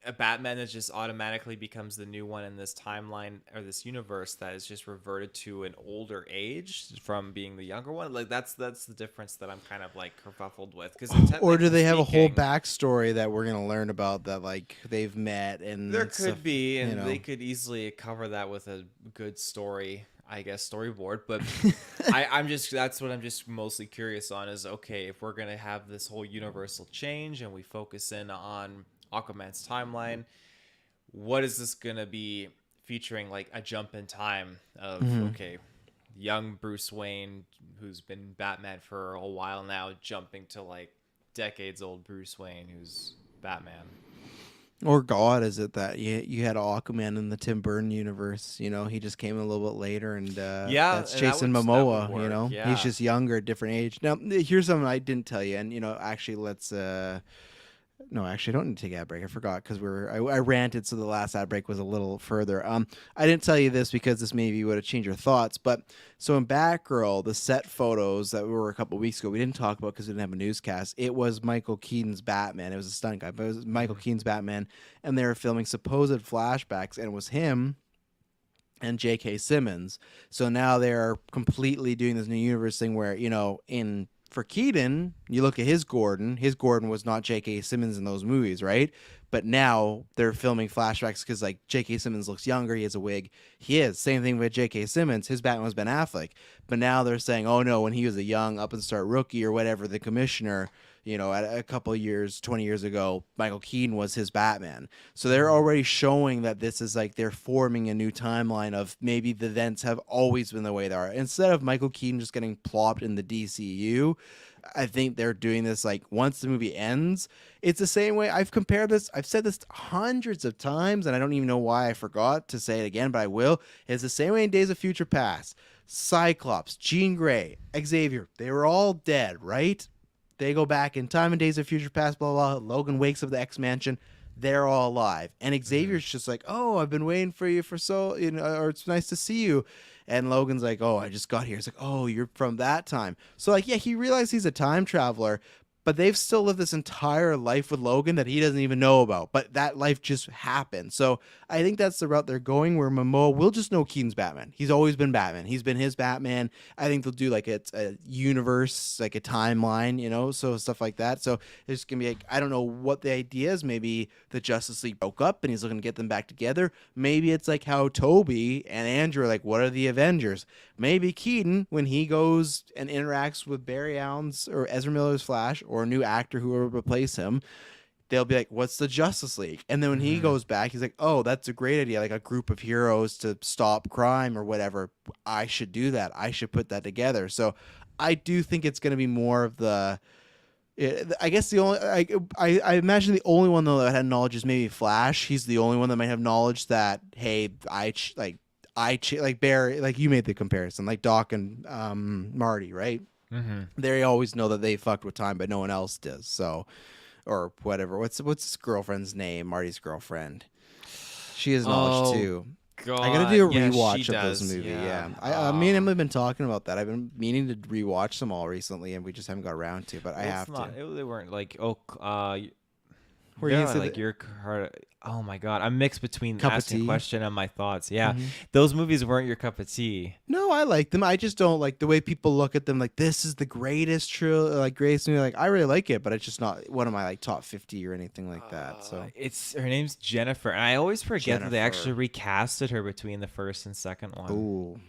a Batman that just automatically becomes the new one in this timeline or this universe that is just reverted to an older age from being the younger one. Like that's the difference that I'm kind of like kerfuffled with. Because or do they have a whole backstory that we're gonna learn about that like they've met and there could be, and you know. they could easily cover that with a good story, I guess, storyboard. But I'm just, that's what I'm just mostly curious on is, okay, if we're gonna have this whole universal change and we focus in on Aquaman's timeline, what is this gonna be featuring? Like a jump in time of okay, young Bruce Wayne, who's been Batman for a while now, jumping to like decades old Bruce Wayne, who's Batman. Or God, is it that you had Aquaman in the Tim Burton universe? You know, he just came a little bit later, and Yeah, that's and Jason that Momoa. would You know, work, yeah. he's just younger, at different age. Now, here's something I didn't tell you, and you know, actually, let's. No, actually, I don't need to take ad break. I forgot because I ranted, so the last ad break was a little further. I didn't tell you this because this maybe would have changed your thoughts. But so in Batgirl, the set photos that were a couple weeks ago, we didn't talk about because we didn't have a newscast. It was Michael Keaton's Batman. It was a stunt guy, but it was Michael Keaton's Batman, and they were filming supposed flashbacks, and it was him and J.K. Simmons. So now they're completely doing this new universe thing where, you know, in for Keaton, you look at his Gordon. His Gordon was not J.K. Simmons in those movies, right? But now they're filming flashbacks because like J.K. Simmons looks younger. He has a wig. He is. Same thing with J.K. Simmons. His Batman was Ben Affleck. But now they're saying, oh no, when he was a young up and start rookie or whatever, the commissioner, you know, at a couple of years, 20 years ago, Michael Keaton was his Batman. So they're already showing that this is like they're forming a new timeline of maybe the events have always been the way they are. Instead of Michael Keaton just getting plopped in the DCU, I think they're doing this like once the movie ends. It's the same way I've compared this. I've said this hundreds of times, and I don't even know why I forgot to say it again, but I will. It's the same way in Days of Future Past. Cyclops, Jean Grey, Xavier, they were all dead, right? They go back in time in Days of Future Past, blah, blah, blah. Logan wakes up at the X-Mansion. They're all alive. And Xavier's just like, oh, I've been waiting for you for so, you know, or it's nice to see you. And Logan's like, oh, I just got here. It's like, oh, you're from that time. So, like, yeah, he realized he's a time traveler, but they've still lived this entire life with Logan that he doesn't even know about. But that life just happened. So I think that's the route they're going, where Momoa will just know Keaton's Batman. He's always been Batman. He's been his Batman. I think they'll do like a universe, like a timeline, you know, so stuff like that. So there's going to be like, I don't know what the idea is. Maybe the Justice League broke up and he's looking to get them back together. Maybe it's like how Toby and Andrew are like, what are the Avengers? Maybe Keaton, when he goes and interacts with Barry Allen's or Ezra Miller's Flash, or a new actor who will replace him, they'll be like, what's the Justice League? And then when he goes back, he's like, oh, that's a great idea. Like a group of heroes to stop crime or whatever. I should do that. I should put that together. So I do think it's going to be more of the, I guess the only, I imagine the only one though that had knowledge is maybe Flash. He's the only one that might have knowledge that, hey, like Barry, like you made the comparison, like Doc and Marty, right? Mm-hmm. They always know that they fucked with time, but no one else does. So, or whatever. What's his girlfriend's name? Marty's girlfriend. She has knowledge too. God. I gotta do a rewatch of does. this movie. Yeah. Me and Emily have been talking about that. I've been meaning to rewatch them all recently, and we just haven't got around to. But I have to. They weren't like Where yeah, you said like your card. Oh my God, I'm mixed between Cup of asking tea? a question and my thoughts. Yeah, those movies weren't your cup of tea. No, I like them. I just don't like the way people look at them. Like this is the greatest greatest movie. Like I really like it, but it's just not one of my like top 50 or anything like that. So It's her name's Jennifer, and I always forget that they Jennifer. actually recasted her between the first and second one. ooh,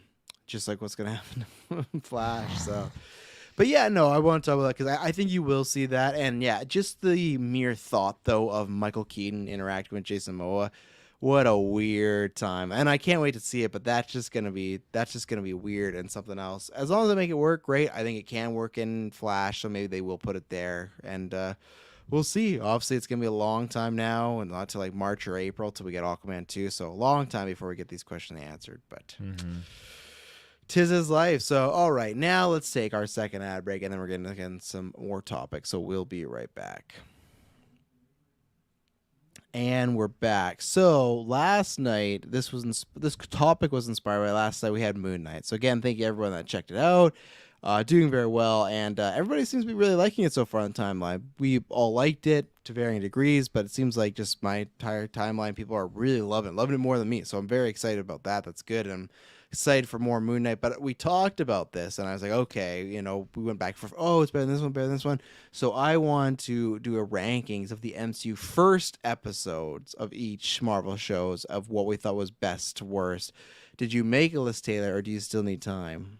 just like what's gonna happen in Flash. So. But yeah, no, I want to talk about that because I think you will see that. And yeah, just the mere thought, though, of Michael Keaton interacting with Jason Momoa, what a weird time. And I can't wait to see it, but that's just gonna be weird and something else. As long as they make it work, great. I think it can work in Flash, so maybe they will put it there. And we'll see. Obviously, it's gonna be a long time now, and not till like March or April till we get Aquaman 2. So a long time before we get these questions answered. But 'tis his life. So, all right, now let's take our second ad break, and then we're getting again some more topics. So we'll be right back. And we're back. So last night, this topic was inspired by last night. We had Moon Knight. So again, thank you everyone that checked it out. Doing very well, and everybody seems to be really liking it so far on the timeline. We all liked it to varying degrees, but it seems like just my entire timeline, people are really loving it more than me. So I'm very excited about that. That's good. And I'm excited for more Moon Knight. But we talked about this, and I was like, okay, you know, we went back for, oh, it's better than this one, better than this one. So I want to do a rankings of the MCU first episodes of each Marvel shows of what we thought was best to worst. Did you make a list, Taylor, or do you still need time?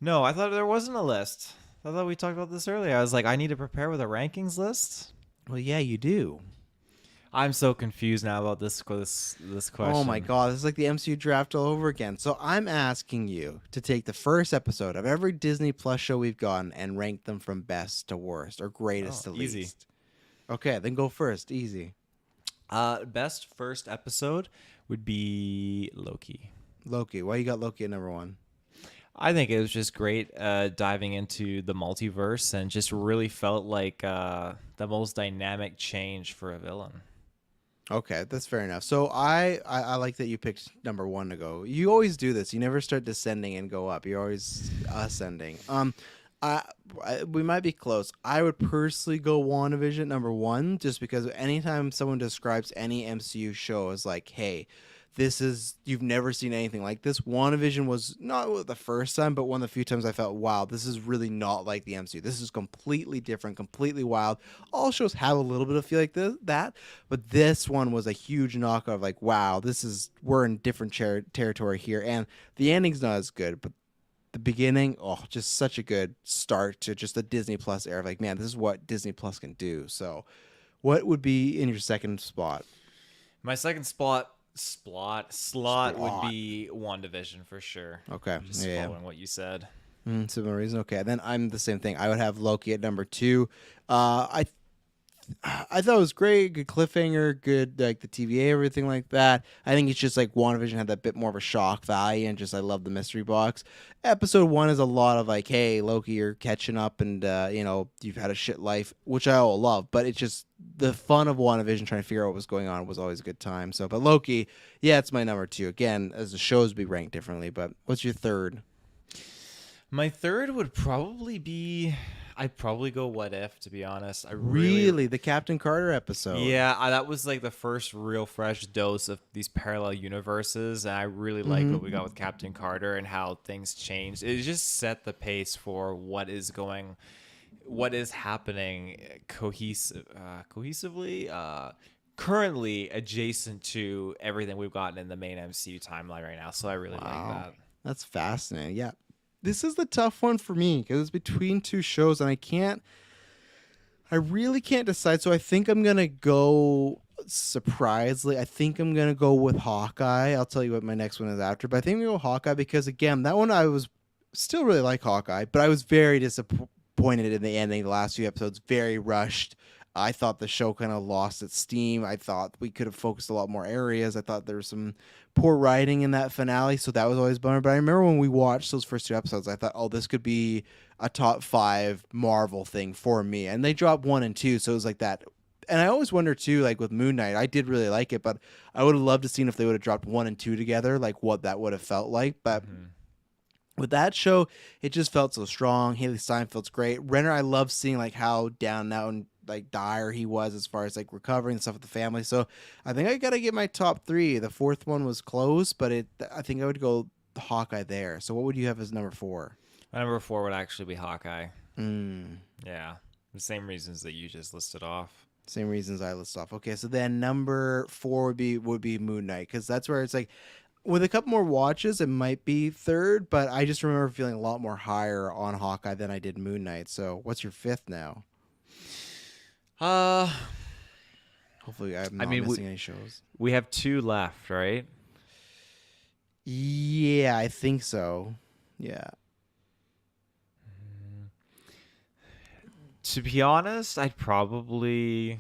No, I thought there wasn't a list. I thought we talked about this earlier. I was like, I need to prepare with a rankings list. Well, yeah, you do. I'm so confused now about this question. Oh my God, this is like the MCU draft all over again. So I'm asking you to take the first episode of every Disney Plus show we've gotten and rank them from best to worst or greatest to easy. least. Okay, then go first. Easy. Best first episode would be Loki. Loki. Why you got Loki at number one? I think it was just great diving into the multiverse and just really felt like the most dynamic change for a villain. Okay, that's fair enough. So I like that you picked number one to go. You always do this. You never start descending and go up. You're always ascending. We might be close. I would personally go WandaVision number one, just because anytime someone describes any MCU show as like, hey, you've never seen anything like this. WandaVision was not the first time, but one of the few times I felt, wow, this is really not like the MCU. This is completely different, completely wild. All shows have a little bit of feel like that, but this one was a huge knockoff. Like, wow, we're in different territory here, and the ending's not as good, but the beginning, just such a good start to just the Disney Plus era. Like, man, this is what Disney Plus can do. So, what would be in your second spot? My second slot would be WandaVision for sure. Okay. Just following what you said. Similar reason. Okay. Then I'm the same thing. I would have Loki at number 2. I thought it was great, good cliffhanger, good like the TVA, everything like that. I think it's just like WandaVision had that bit more of a shock value, and just I love the mystery box. Episode 1 is a lot of like, hey Loki, you're catching up, and you've had a shit life, which I all love. But it's just the fun of WandaVision trying to figure out what was going on was always a good time. So, but Loki, yeah, it's my number 2. Again, as the shows be ranked differently. But what's your third? My third would probably be. I'd probably go What If, to be honest. Really? The Captain Carter episode? Yeah, that was like the first real fresh dose of these parallel universes, and I really liked what we got with Captain Carter and how things changed. It just set the pace for what is happening cohesively, currently adjacent to everything we've gotten in the main MCU timeline right now. So I really like that. That's fascinating. Yeah. This is the tough one for me because it's between two shows, and I really can't decide. So I think I'm going to go, surprisingly, I think I'm going to go with Hawkeye. I'll tell you what my next one is after, but I think I'm going to go Hawkeye because, again, that one I was still really like Hawkeye, but I was very disappointed in the ending. The last few episodes, very rushed. I thought the show kind of lost its steam. I thought we could have focused a lot more areas. I thought there was some poor writing in that finale, so that was always a bummer. But I remember when we watched those first 2 episodes, I thought, oh, this could be a top 5 Marvel thing for me. And they dropped 1 and 2, so it was like that. And I always wonder, too, like with Moon Knight, I did really like it, but I would have loved to seen if they would have dropped 1 and 2 together, like what that would have felt like. But with that show, it just felt so strong. Haley Steinfeld's great. Renner, I love seeing like how down now and like dire he was as far as like recovering and stuff with the family. So I think I gotta get my top 3. The 4th one was close, but I think I would go Hawkeye there. So what would you have as number 4? My number 4 would actually be Hawkeye. Yeah, the same reasons that you just listed off. Same reasons I listed off. Okay, so then number 4 would be Moon Knight, because that's where it's like, with a couple more watches, it might be 3rd, but I just remember feeling a lot more higher on Hawkeye than I did Moon Knight. So what's your 5th now? Hopefully I'm not missing any shows. We have 2 left, right? Yeah, I think so. Yeah. To be honest, I'd probably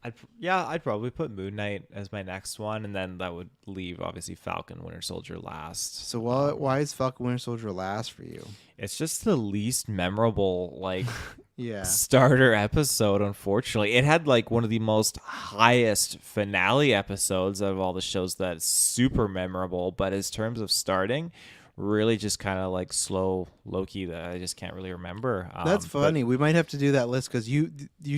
put Moon Knight as my next one, and then that would leave obviously Falcon Winter Soldier last. So why is Falcon Winter Soldier last for you? It's just the least memorable yeah. starter episode, unfortunately. It had like one of the most highest finale episodes of all the shows that's super memorable, but in terms of starting, really just kind of like slow Loki that I just can't really remember. That's funny. We might have to do that list because you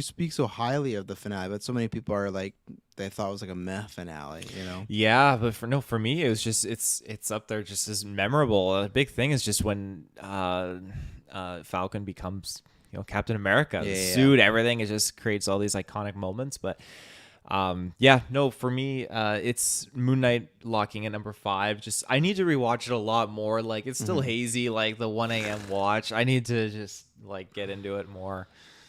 speak so highly of the finale, but so many people are like, they thought it was like a meh finale, you know? Yeah, but for me, it was just it's up there just as memorable. The big thing is just when Falcon becomes Captain America, the suit, everything. It just creates all these iconic moments, but. For me, it's Moon Knight locking at number 5. Just I need to rewatch it a lot more. Like it's still hazy, like the 1 a.m. watch. I need to just like get into it more.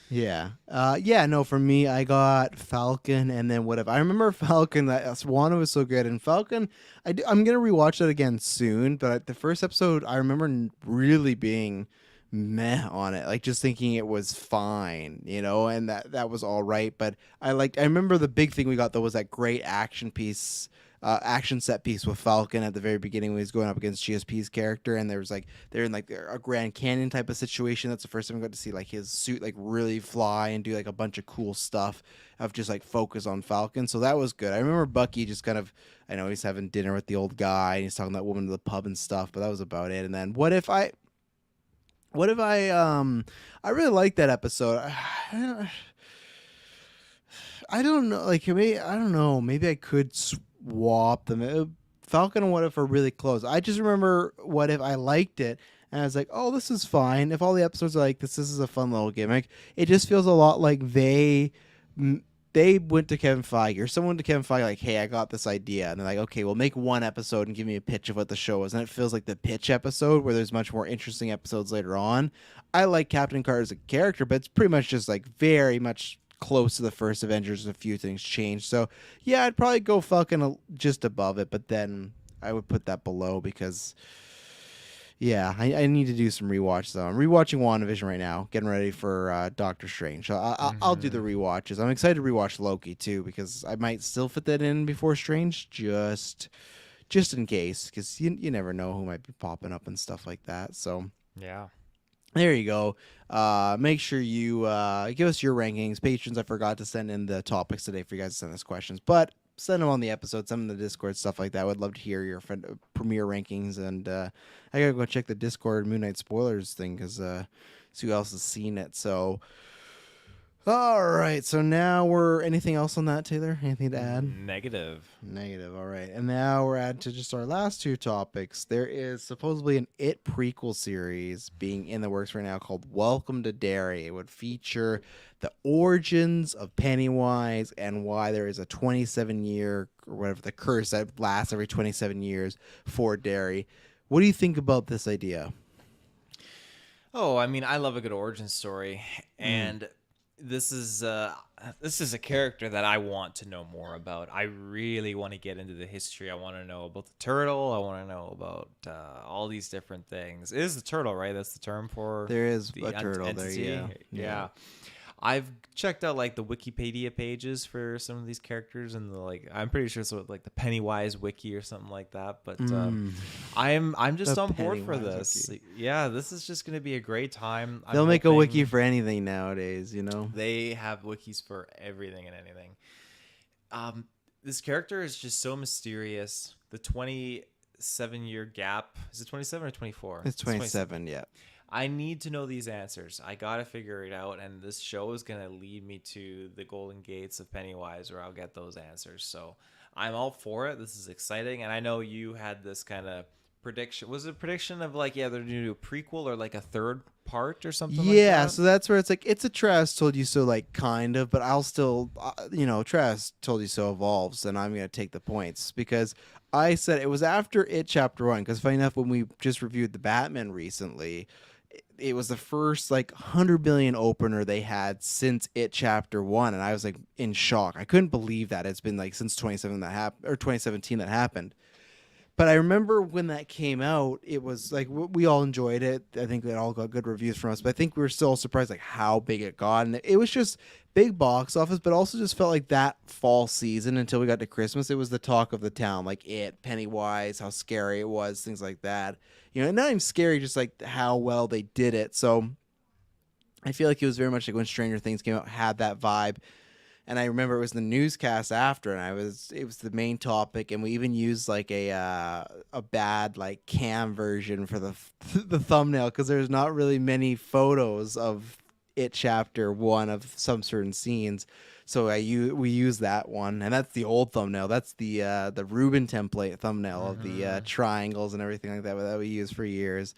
Yeah. For me, I got Falcon and then whatever. I remember Falcon, that Wanda was so good. And Falcon, I'm going to rewatch that again soon. But the first episode, I remember really being meh on it, like just thinking it was fine, and that was all right. But I remember the big thing we got though was that great action set piece with Falcon at the very beginning when he's going up against GSP's character, and they're in like a Grand Canyon type of situation. That's the first time we got to see like his suit like really fly and do like a bunch of cool stuff of just like focus on Falcon. So that was good. I remember Bucky just kind of, I know he's having dinner with the old guy and he's talking to that woman to the pub and stuff, but that was about it. And then What if I really liked that episode. I don't know. Like, maybe I don't know. Maybe I could whopped them. Falcon and What If are really close. I just remember What If I liked it, and I was like, oh, this is fine. If all the episodes are like this is a fun little gimmick. It just feels a lot like they went to Kevin Feige or someone to Kevin Feige like, hey, I got this idea, and they're like, okay, well, make one episode and give me a pitch of what the show is, and it feels like the pitch episode where there's much more interesting episodes later on. I like Captain Carter as a character, but it's pretty much just like very much close to the first Avengers. A few things changed, so yeah, I'd probably go Falcon just above it, but then I would put that below because. Yeah, I need to do some rewatch though. I'm rewatching WandaVision right now, getting ready for Doctor Strange. So I'll do the rewatches. I'm excited to rewatch Loki too because I might still fit that in before Strange, just in case, because you never know who might be popping up and stuff like that. So Yeah. there you go. Make sure you give us your rankings, patrons. I forgot to send in the topics today for you guys to send us questions, but send them on the episode, send them in the Discord, stuff like that. I would love to hear your premiere rankings, and I gotta go check the Discord Moon Knight spoilers thing because see who else has seen it. So, all right. So now we're anything else on that, Taylor? Anything to add? Negative. All right. And now we're at to just our last two topics. There is supposedly an It prequel series being in the works right now called Welcome to Derry. It would feature the origins of Pennywise and why there is a 27-year or whatever the curse that lasts every 27 years for Derry. What do you think about this idea? Oh, I mean, I love a good origin story, and this is a character that I want to know more about. I really want to get into the history. I want to know about the turtle. I want to know about all these different things. It is the turtle, right? That's the term for there is the a turtle entity. there. Yeah. I've checked out like the Wikipedia pages for some of these characters, and I'm pretty sure it's like the Pennywise wiki or something like that. But I'm just on board for this. Wiki. Yeah, this is just gonna be a great time. They'll make a wiki for anything nowadays, you know. They have wikis for everything and anything. This character is just so mysterious. The 27-year gap, is it 27 or 24? It's 27, yeah. I need to know these answers. I gotta figure it out, and this show is gonna lead me to the golden gates of Pennywise, where I'll get those answers. So I'm all for it. This is exciting, and I know you had this kind of prediction. Was it a prediction of like, yeah, they're gonna do a prequel or like a third part or something? Yeah, like that? so that's where it's like it's a Travis told you so, like kind of, but I'll still, Travis told you so evolves, and I'm gonna take the points because I said it was after It Chapter 1. Because funny enough, when we just reviewed the Batman recently. It was the first like 100 billion opener they had since It Chapter 1, and I was like in shock. I couldn't believe that it's been like since 2017 that happened. But I remember when that came out, it was like we all enjoyed it. I think it all got good reviews from us, but I think we were still surprised like how big it got, and it was just big box office, but also just felt like that fall season until we got to Christmas. It was the talk of the town, like Pennywise, how scary it was, things like that. Not even scary, just like how well they did it. So I feel like it was very much like when Stranger Things came out, had that vibe. And I remember it was the newscast after, and it was the main topic, and we even used like a bad like cam version for the the thumbnail because there's not really many photos of It Chapter 1 of some certain scenes. So we use that one, and that's the old thumbnail. That's the Ruben template thumbnail of the triangles and everything like that we used for years.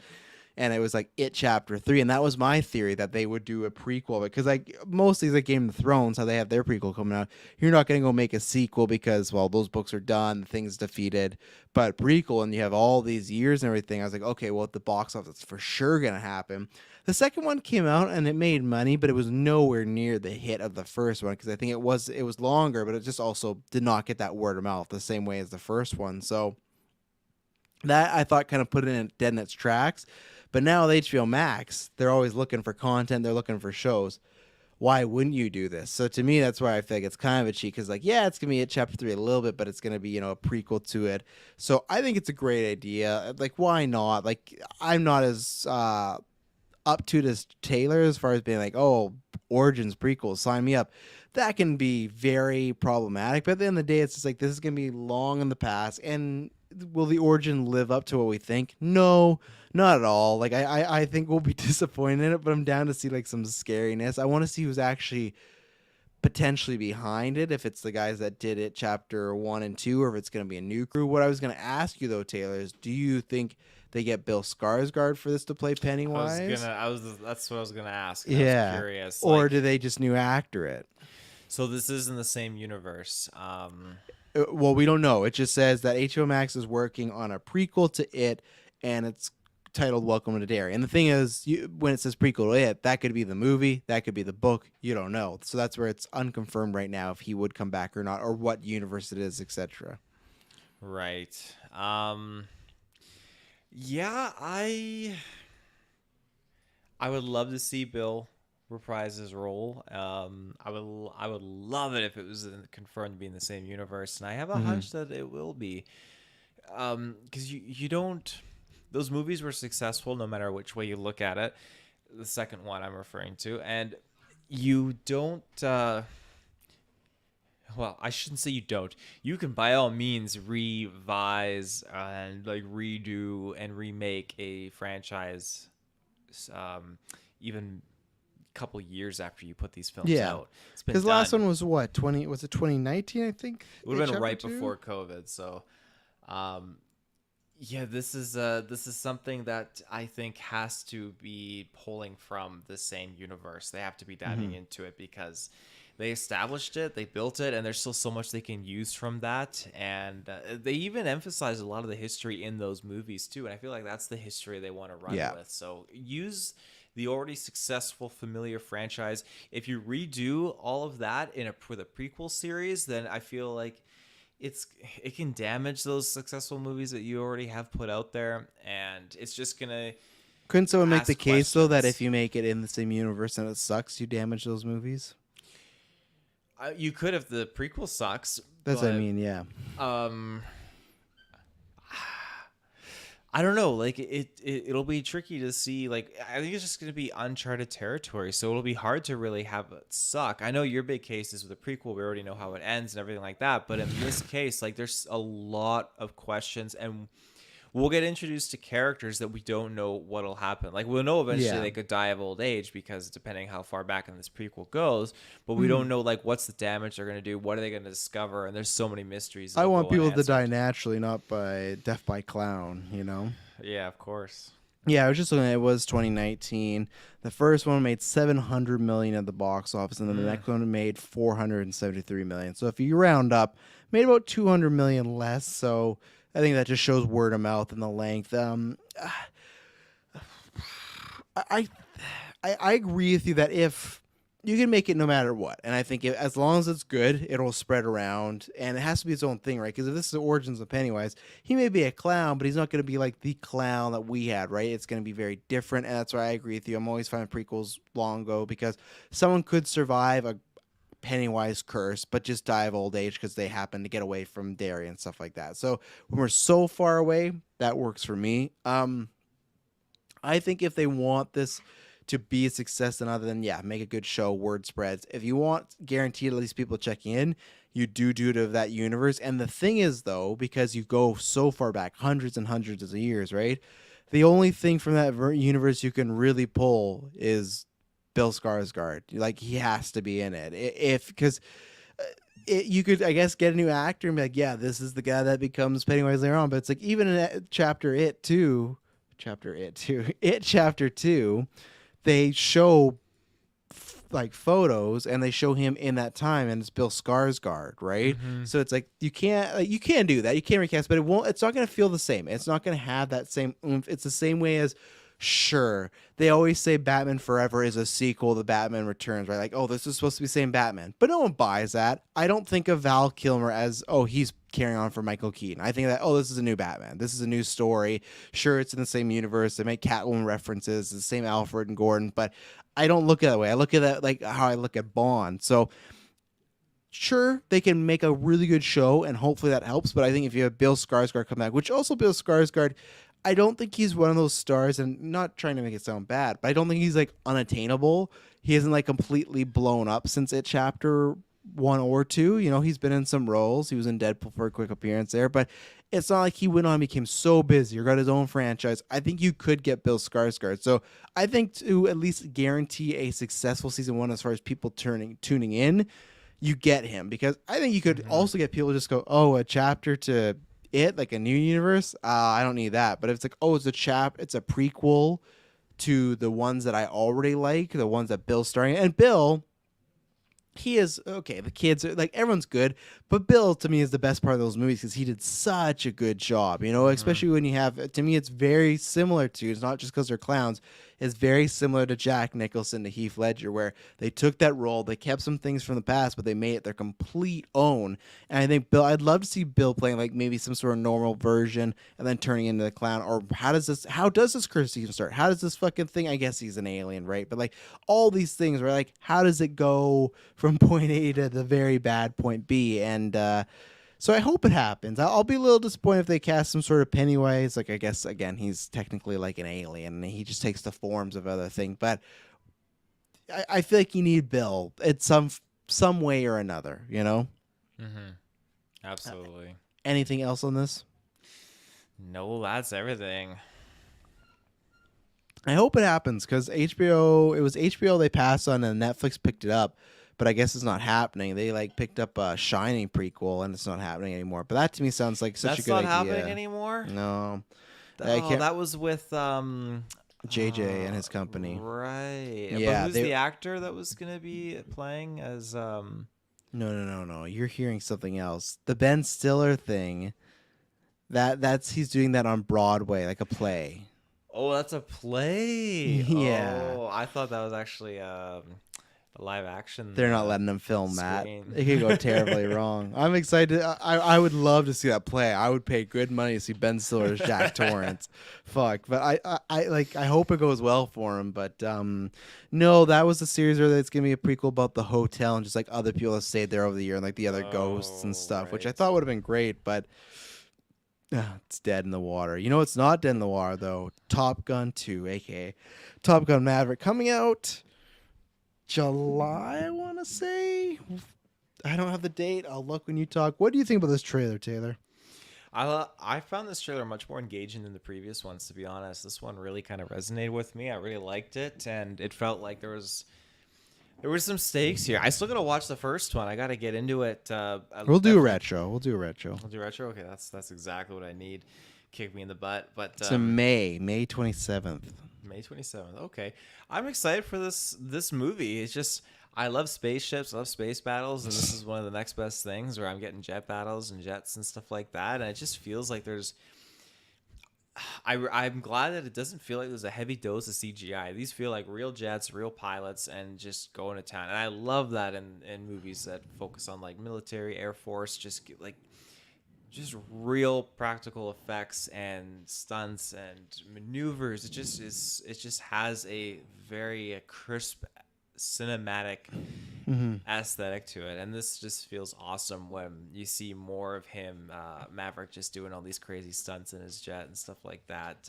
And it was like It Chapter 3, and that was my theory that they would do a prequel because like mostly like Game of Thrones, how they have their prequel coming out. You're not going to go make a sequel because those books are done, the thing's defeated. But prequel, and you have all these years and everything. I was like, okay, well at the box office, it's for sure going to happen. The second one came out and it made money, but it was nowhere near the hit of the first one because I think it was longer, but it just also did not get that word of mouth the same way as the first one. So that I thought kind of put it dead in its tracks. But now with HBO Max, they're always looking for content. They're looking for shows. Why wouldn't you do this? So to me, that's why I feel like it's kind of a cheat because, like, yeah, it's going to be It Chapter 3 a little bit, but it's going to be, a prequel to it. So I think it's a great idea. Like, why not? Like, I'm not as up to this Taylor as far as being like, oh, Origins prequels, sign me up. That can be very problematic. But at the end of the day, it's just like this is going to be long in the past. And will the Origin live up to what we think? No. Not at all. Like I think we'll be disappointed in it, but I'm down to see like some scariness. I want to see who's actually potentially behind it, if it's the guys that did it chapter 1 and 2, or if it's going to be a new crew. What I was going to ask you though, Taylor, is do you think they get Bill Skarsgård for this to play Pennywise? That's what I was gonna ask. Yeah. I was curious. Or do they just new actor it? So this is in the same universe. Well, we don't know. It just says that HBO Max is working on a prequel to it, and it's titled Welcome to Derry. And the thing is, when it says prequel to it, that could be the movie, that could be the book. You don't know. So that's where it's unconfirmed right now if he would come back or not, or what universe it is, etc. Right. Yeah, I would love to see Bill reprise his role. I would love it if it was confirmed to be in the same universe, and I have a hunch that it will be. Because you don't. Those movies were successful no matter which way you look at it. The second one I'm referring to, and you don't. Well, I shouldn't say you don't. You can by all means revise and like redo and remake a franchise, even a couple years after you put these films out. Because last one was what, 2019, I think. It would have been right before COVID. So, yeah, this is something that I think has to be pulling from the same universe. They have to be diving into it because they established it, they built it, and there's still so much they can use from that. And they even emphasize a lot of the history in those movies too. And I feel like that's the history they want to run with. So use the already successful familiar franchise. If you redo all of that for the prequel series, then I feel like it can damage those successful movies that you already have put out there, and it's just gonna. Couldn't someone make the case though that if you make it in the same universe and it sucks, you damage those movies? You could if the prequel sucks. That's what I mean, yeah. I don't know. Like it'll be tricky to see. Like I think it's just going to be uncharted territory, so it'll be hard to really have it suck. I know your big case is with the prequel. We already know how it ends and everything like that. But in this case, like there's a lot of questions, and we'll get introduced to characters that we don't know what'll happen. Like we'll know eventually they could die of old age because depending how far back in this prequel goes, but we don't know like what's the damage they're going to do, what are they going to discover, and there's so many mysteries. I want people to die naturally, not by death by clown, you know? Yeah, of course. Yeah, I was just looking at it. It was 2019. The first one made $700 million at the box office, and then the next one made $473 million. So if you round up, made about $200 million less. So I think that just shows word of mouth and the length. I agree with you that if you can make it no matter what, and I think as long as it's good, it'll spread around, and it has to be its own thing, right? Because if this is the origins of Pennywise, he may be a clown, but he's not going to be like the clown that we had, right? It's going to be very different, and that's why I agree with you. I'm always finding prequels long ago because someone could survive a Pennywise curse, but just die of old age because they happen to get away from dairy and stuff like that. So when we're so far away, that works for me. I think if they want this to be a success, then other than make a good show, word spreads. If you want guaranteed at least people checking in, you do it of that universe. And the thing is though, because you go so far back, hundreds and hundreds of years, right? The only thing from that universe you can really pull is Bill Skarsgård. Like he has to be in it. Because you could, I guess, get a new actor and be like, yeah, this is the guy that becomes Pennywise later on. But it's like even in Chapter 2, they show like photos and they show him in that time, and it's Bill Skarsgård, right? So it's like you can't do that. You can't recast, but it's not going to feel the same. It's not going to have that same oomph. It's the same way as, sure, they always say Batman Forever is a sequel to Batman Returns, right? Like, oh, this is supposed to be the same Batman, but no one buys that. I don't think of Val Kilmer as, oh, he's carrying on for Michael Keaton. I think that, oh, this is a new Batman. This is a new story. Sure, it's in the same universe. They make Catwoman references, the same Alfred and Gordon, but I don't look at it that way. I look at that like how I look at Bond. So sure, they can make a really good show, and hopefully that helps. But I think if you have Bill Skarsgård come back, which also Bill Skarsgård, I don't think he's one of those stars, and not trying to make it sound bad, but I don't think he's like unattainable. He isn't like completely blown up since it Chapter 1 or 2. You know, he's been in some roles. He was in Deadpool for a quick appearance there, but it's not like he went on and became so busy or got his own franchise. I think you could get Bill Skarsgård. So I think to at least guarantee a successful season 1 as far as people tuning in, you get him, because I think you could Mm-hmm. also get people to just go, oh, a chapter to it, like a new universe. I don't need that. But if it's like, oh, it's a prequel to the ones that I already like, the ones that Bill's starring, and Bill. He is okay. The kids are like, everyone's good, but Bill to me is the best part of those movies because he did such a good job. You know, Mm-hmm. especially when you have, to me, it's very similar to. It's not just because they're clowns. It's very similar to Jack Nicholson to Heath Ledger, where they took that role, they kept some things from the past, but they made it their complete own. And I think Bill, I'd love to see Bill playing like maybe some sort of normal version and then turning into the clown. Or how does this curse even start? How does this fucking thing? I guess he's an alien, right? But like all these things, where like, how does it go from point A to the very bad point B? And so I hope it happens. I'll be a little disappointed if they cast some sort of Pennywise. Like, I guess again, he's technically like an alien, and he just takes the forms of other things. But I feel like you need Bill in some way or another. You know. Mm-hmm. Absolutely. Anything else on this? No, that's everything. I hope it happens because HBO. It was HBO they passed on, and Netflix picked it up. But I guess it's not happening. They like picked up a Shining prequel, and it's not happening anymore. But that to me sounds like such That's a good idea. not happening anymore. No, Oh, that was with JJ and his company. Right. Yeah, But who's the actor that was gonna be playing as No. You're hearing something else. The Ben Stiller thing. That's he's doing that on Broadway, like a play. Oh, that's a play. Yeah. Oh, I thought that was actually a live action. They're not letting them film that. screen. It could go terribly wrong. I'm excited. I would love to see that play. I would pay good money to see Ben Stiller as Jack Torrance. Fuck. But I hope it goes well for him. But no, that was a series where it's gonna be a prequel about the hotel and just like other people that stayed there over the year and like the other ghosts and stuff, which I right. thought would have been great, but it's dead in the water. You know what's not dead in the water though? Top Gun 2, aka Top Gun Maverick, coming out July, I want to say. I don't have the date. I'll look when you talk. What do you think about this trailer, Taylor? I found this trailer much more engaging than the previous ones, to be honest. This one really kind of resonated with me. I really liked it, and it felt like there were some stakes here. I still gotta watch the first one. I gotta get into it. We'll do a retro. We'll do a retro. We'll do retro. Okay, that's exactly what I need. Kick me in the butt. But It's in May 27th. May 27th. Okay, I'm excited for this movie. It's just I love spaceships, I love space battles, and this is one of the next best things where I'm getting jet battles and jets and stuff like that. And it just feels like there's. I'm glad that it doesn't feel like there's a heavy dose of CGI. These feel like real jets, real pilots, and just going to town. And I love that in movies that focus on like military, Air Force, just real practical effects and stunts and maneuvers. It just has a very crisp cinematic aesthetic to it, and this just feels awesome when you see more of him, Maverick, just doing all these crazy stunts in his jet and stuff like that.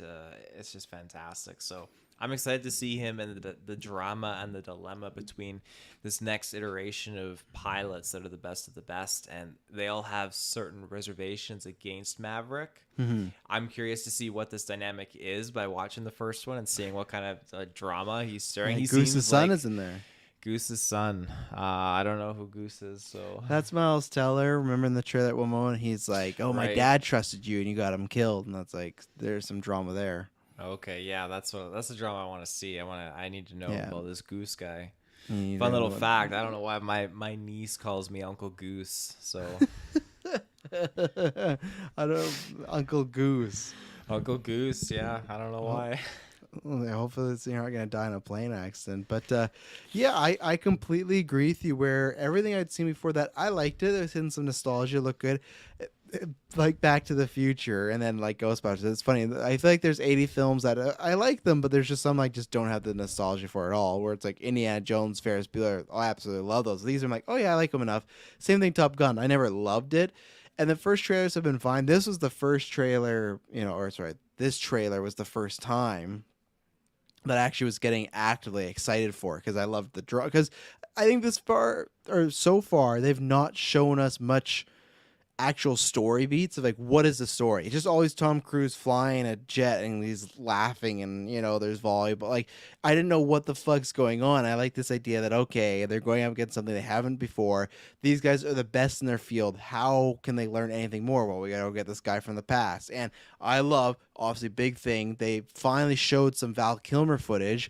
It's just fantastic. So I'm excited to see him and the drama and the dilemma between this next iteration of pilots that are the best of the best, and they all have certain reservations against Maverick. I'm curious to see what this dynamic is by watching the first one and seeing what kind of drama he's stirring. Yeah, Goose's son is in there. Goose's son. I don't know who Goose is, so That's Miles Teller. Remember in the trailer at one moment, he's like, "Oh, my Right. dad trusted you, and you got him killed," and that's like, there's some drama there. okay, yeah, that's the drama I want to see. I need to know Yeah. about this Goose guy. You Fun know little what- fact. I don't know why my niece calls me Uncle Goose. So I don't. Uncle Goose. Uncle Goose, yeah. I don't know why. Well, hopefully you're not gonna die in a plane accident. But yeah, I completely agree with you. Where everything I'd seen before that, I liked it. There's in some nostalgia, looked good, like Back to the Future, and then like Ghostbusters. It's funny. I feel like there's 80 films that I like them, but there's just some like just don't have the nostalgia for it all. Where it's like Indiana Jones, Ferris Bueller. Oh, I absolutely love those. These are like, oh yeah, I like them enough. Same thing, Top Gun. I never loved it. And the first trailers have been fine. This was the first trailer, this trailer was the first time that I actually was getting actively excited for, because I loved the draw. Because I think so far they've not shown us much actual story beats of like what is the story. It's just always Tom Cruise flying a jet and he's laughing and there's volleyball. Like I didn't know what the fuck's going on. I like this idea that okay, they're going up against something they haven't before. These guys are the best in their field. How can they learn anything more? Well, we gotta go get this guy from the past. And I love, obviously, big thing. They finally showed some Val Kilmer footage.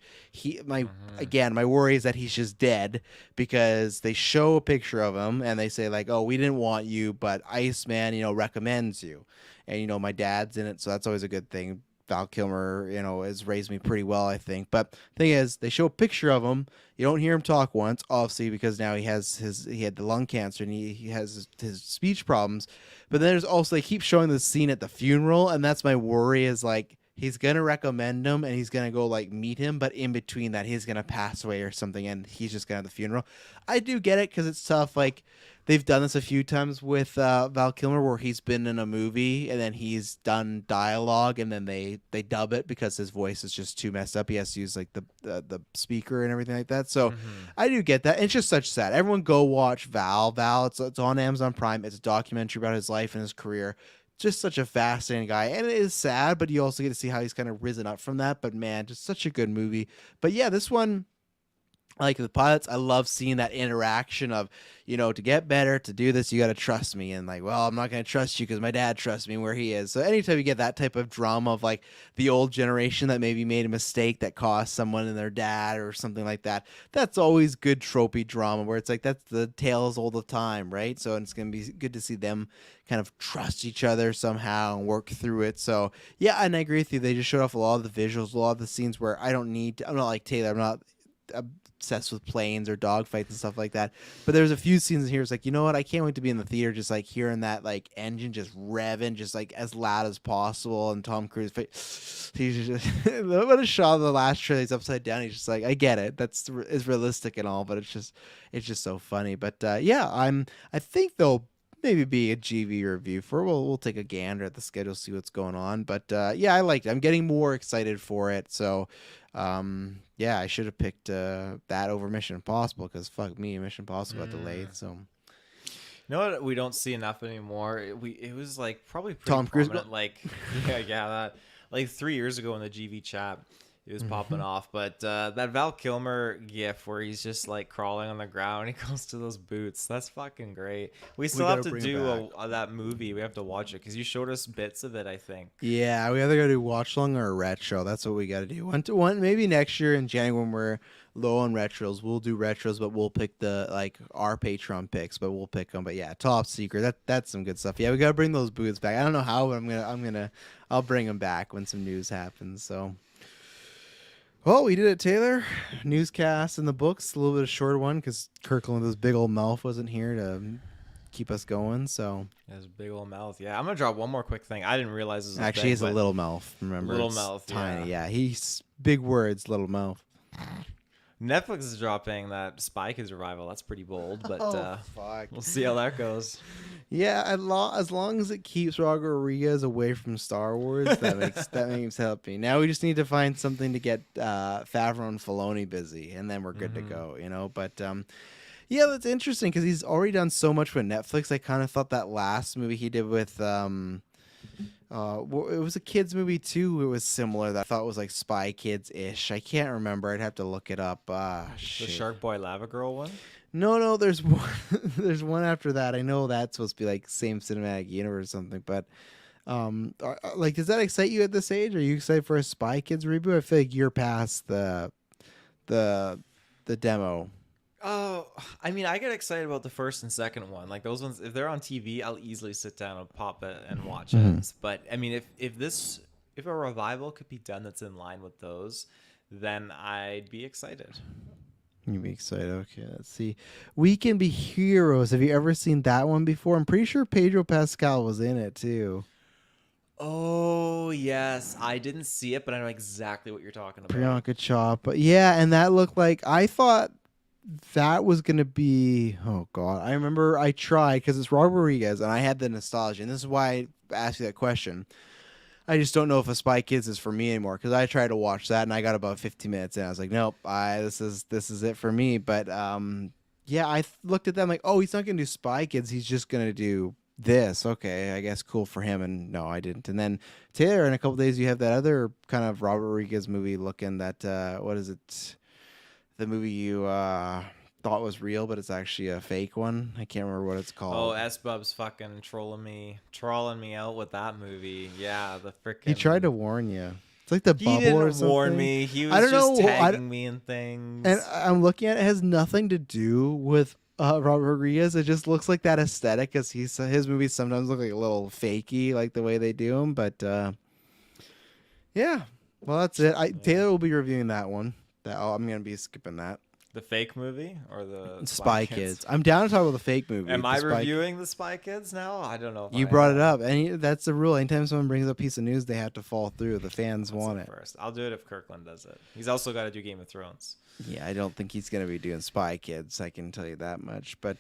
My worry is that he's just dead because they show a picture of him and they say like, oh, we didn't want you, but Iceman, recommends you. And, my dad's in it, so that's always a good thing. Val Kilmer, has raised me pretty well, I think. But the thing is, they show a picture of him. You don't hear him talk once, obviously, because now he had the lung cancer and he has his speech problems. But then there's also, they keep showing the scene at the funeral, and that's my worry is like, he's going to recommend him and he's going to go like meet him, but in between that, he's going to pass away or something and he's just going to have the funeral. I do get it because it's tough. Like, they've done this a few times with Val Kilmer where he's been in a movie and then he's done dialogue and then they dub it because his voice is just too messed up. He has to use like the speaker and everything like that. So I do get that. It's just such sad. Everyone go watch Val. It's on Amazon Prime. It's a documentary about his life and his career. Just such a fascinating guy, and it is sad, but you also get to see how he's kind of risen up from that. But man, just such a good movie. But yeah, this one, like the pilots, I love seeing that interaction of, to get better, to do this, you got to trust me. And like, well, I'm not going to trust you because my dad trusts me where he is. So anytime you get that type of drama of like the old generation that maybe made a mistake that cost someone and their dad or something like that, that's always good tropey drama where it's like, that's the tales all the time, right? So it's going to be good to see them kind of trust each other somehow and work through it. So yeah, and I agree with you. They just showed off a lot of the visuals, a lot of the scenes where I'm not like Taylor, I'm not obsessed with planes or dogfights and stuff like that, but there's a few scenes in here. It's like, you know what, I can't wait to be in the theater just like hearing that like engine just revving just like as loud as possible, and Tom Cruise he's just what a shot of the last trailer, he's upside down, he's just like, I get it, is realistic and all, but it's just so funny. But yeah, I think they'll maybe be a GV review for we'll take a gander at the schedule, see what's going on. But yeah, I liked it. I'm getting more excited for it. So yeah, I should have picked that over Mission Impossible because fuck me, Mission Impossible got delayed. So you know what we don't see enough anymore? It was like probably pretty Tom Cruise, like that like 3 years ago in the GV chat. It was popping off, but that Val Kilmer gif where he's just like crawling on the ground, he goes to those boots. That's fucking great. We still have to do that movie. We have to watch it because you showed us bits of it, I think. Yeah, we either got to do watch long or a retro. That's what we got to do. One maybe next year in January when we're low on retros, we'll do retros, but we'll pick our Patreon picks, but we'll pick them. But yeah, top secret. That's some good stuff. Yeah, we got to bring those boots back. I don't know how, but I'll bring them back when some news happens. So. Well, we did it, Taylor. Newscast in the books. A little bit of a shorter one because Kirkland with his big old mouth wasn't here to keep us going. So his big old mouth. Yeah, I'm gonna drop one more quick thing. I didn't realize this was actually he's a little mouth. Remember, little mouth, tiny. Yeah, he's big words, little mouth. Netflix is dropping that Spy Kids revival. That's pretty bold, but fuck. We'll see how that goes. Yeah, as long as it keeps Robert Rodriguez away from Star Wars, that makes happy. Now we just need to find something to get Favreau and Filoni busy, and then we're good to go. But yeah, that's interesting because he's already done so much with Netflix. I kind of thought that last movie he did with it was a kids movie too. It was similar. That I thought was like Spy Kids ish. I can't remember. I'd have to look it up. The Shark Boy Lava Girl one. No, there's one. There's one after that. I know that's supposed to be like same cinematic universe or something. But like, does that excite you at this age? Are you excited for a Spy Kids reboot? I feel like you're past the demo. Oh, I mean, I get excited about the first and second one. Like those ones, if they're on TV, I'll easily sit down and pop it and watch it. But I mean, if a revival could be done that's in line with those, then I'd be excited. You'd be excited. Okay, let's see. We Can Be Heroes. Have you ever seen that one before? I'm pretty sure Pedro Pascal was in it too. Oh, yes. I didn't see it, but I know exactly what you're talking about. Priyanka Chopra. Yeah, and that looked like, I thought that was going to be, oh God. I remember I tried because it's Robert Rodriguez and I had the nostalgia. And this is why I asked you that question. I just don't know if a Spy Kids is for me anymore because I tried to watch that and I got about 15 minutes and I was like, nope, this is it for me. But yeah, I looked at them like, oh, he's not going to do Spy Kids. He's just going to do this. Okay, I guess cool for him. And no, I didn't. And then Taylor, in a couple days, you have that other kind of Robert Rodriguez movie looking that, what is it? The movie you thought was real, but it's actually a fake one. I can't remember what it's Oh, called. S-Bub's fucking trolling me out with that movie. Yeah, the freaking. He tried to warn you. It's like the He bubble didn't or something. warn me. He was I don't just know. tagging me in things. And I'm looking at it, it has nothing to do with Robert Rodriguez. It just looks like that aesthetic, because his movies sometimes look like a little fakey, like the way they do them. But yeah, well, that's it. Taylor will be reviewing that one. I'm gonna be skipping that. The fake movie or the Spy Kids. I'm down to talk about the fake movie. Am I reviewing the Spy Kids now? I don't know. If You I brought am. it up, and that's the rule. Anytime someone brings up a piece of news, they have to fall through. The fans That's want it. first. I'll do it if Kirkland does it. He's also got to do Game of Thrones. Yeah, I don't think he's going to be doing Spy Kids. I can tell you that much. But,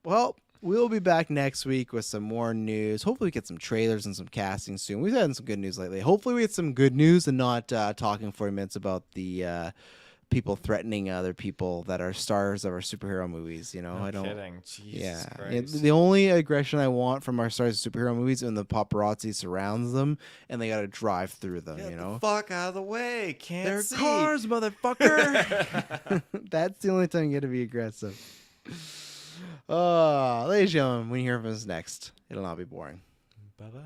well, we'll be back next week with some more news. Hopefully we get some trailers and some casting soon. We've had some good news lately. Hopefully we get some good news and not talking 40 minutes about the people threatening other people that are stars of our superhero movies. You know, No I don't. kidding. Jesus Yeah, Christ. the only aggression I want from our stars of superhero movies is when the paparazzi surrounds them and they got to drive through them. Get you know, the fuck out of the way. Can't they're see. cars, motherfucker. That's the only time you get to be aggressive. Ladies and gentlemen, when you hear from us next, it'll not be boring. Bye-bye.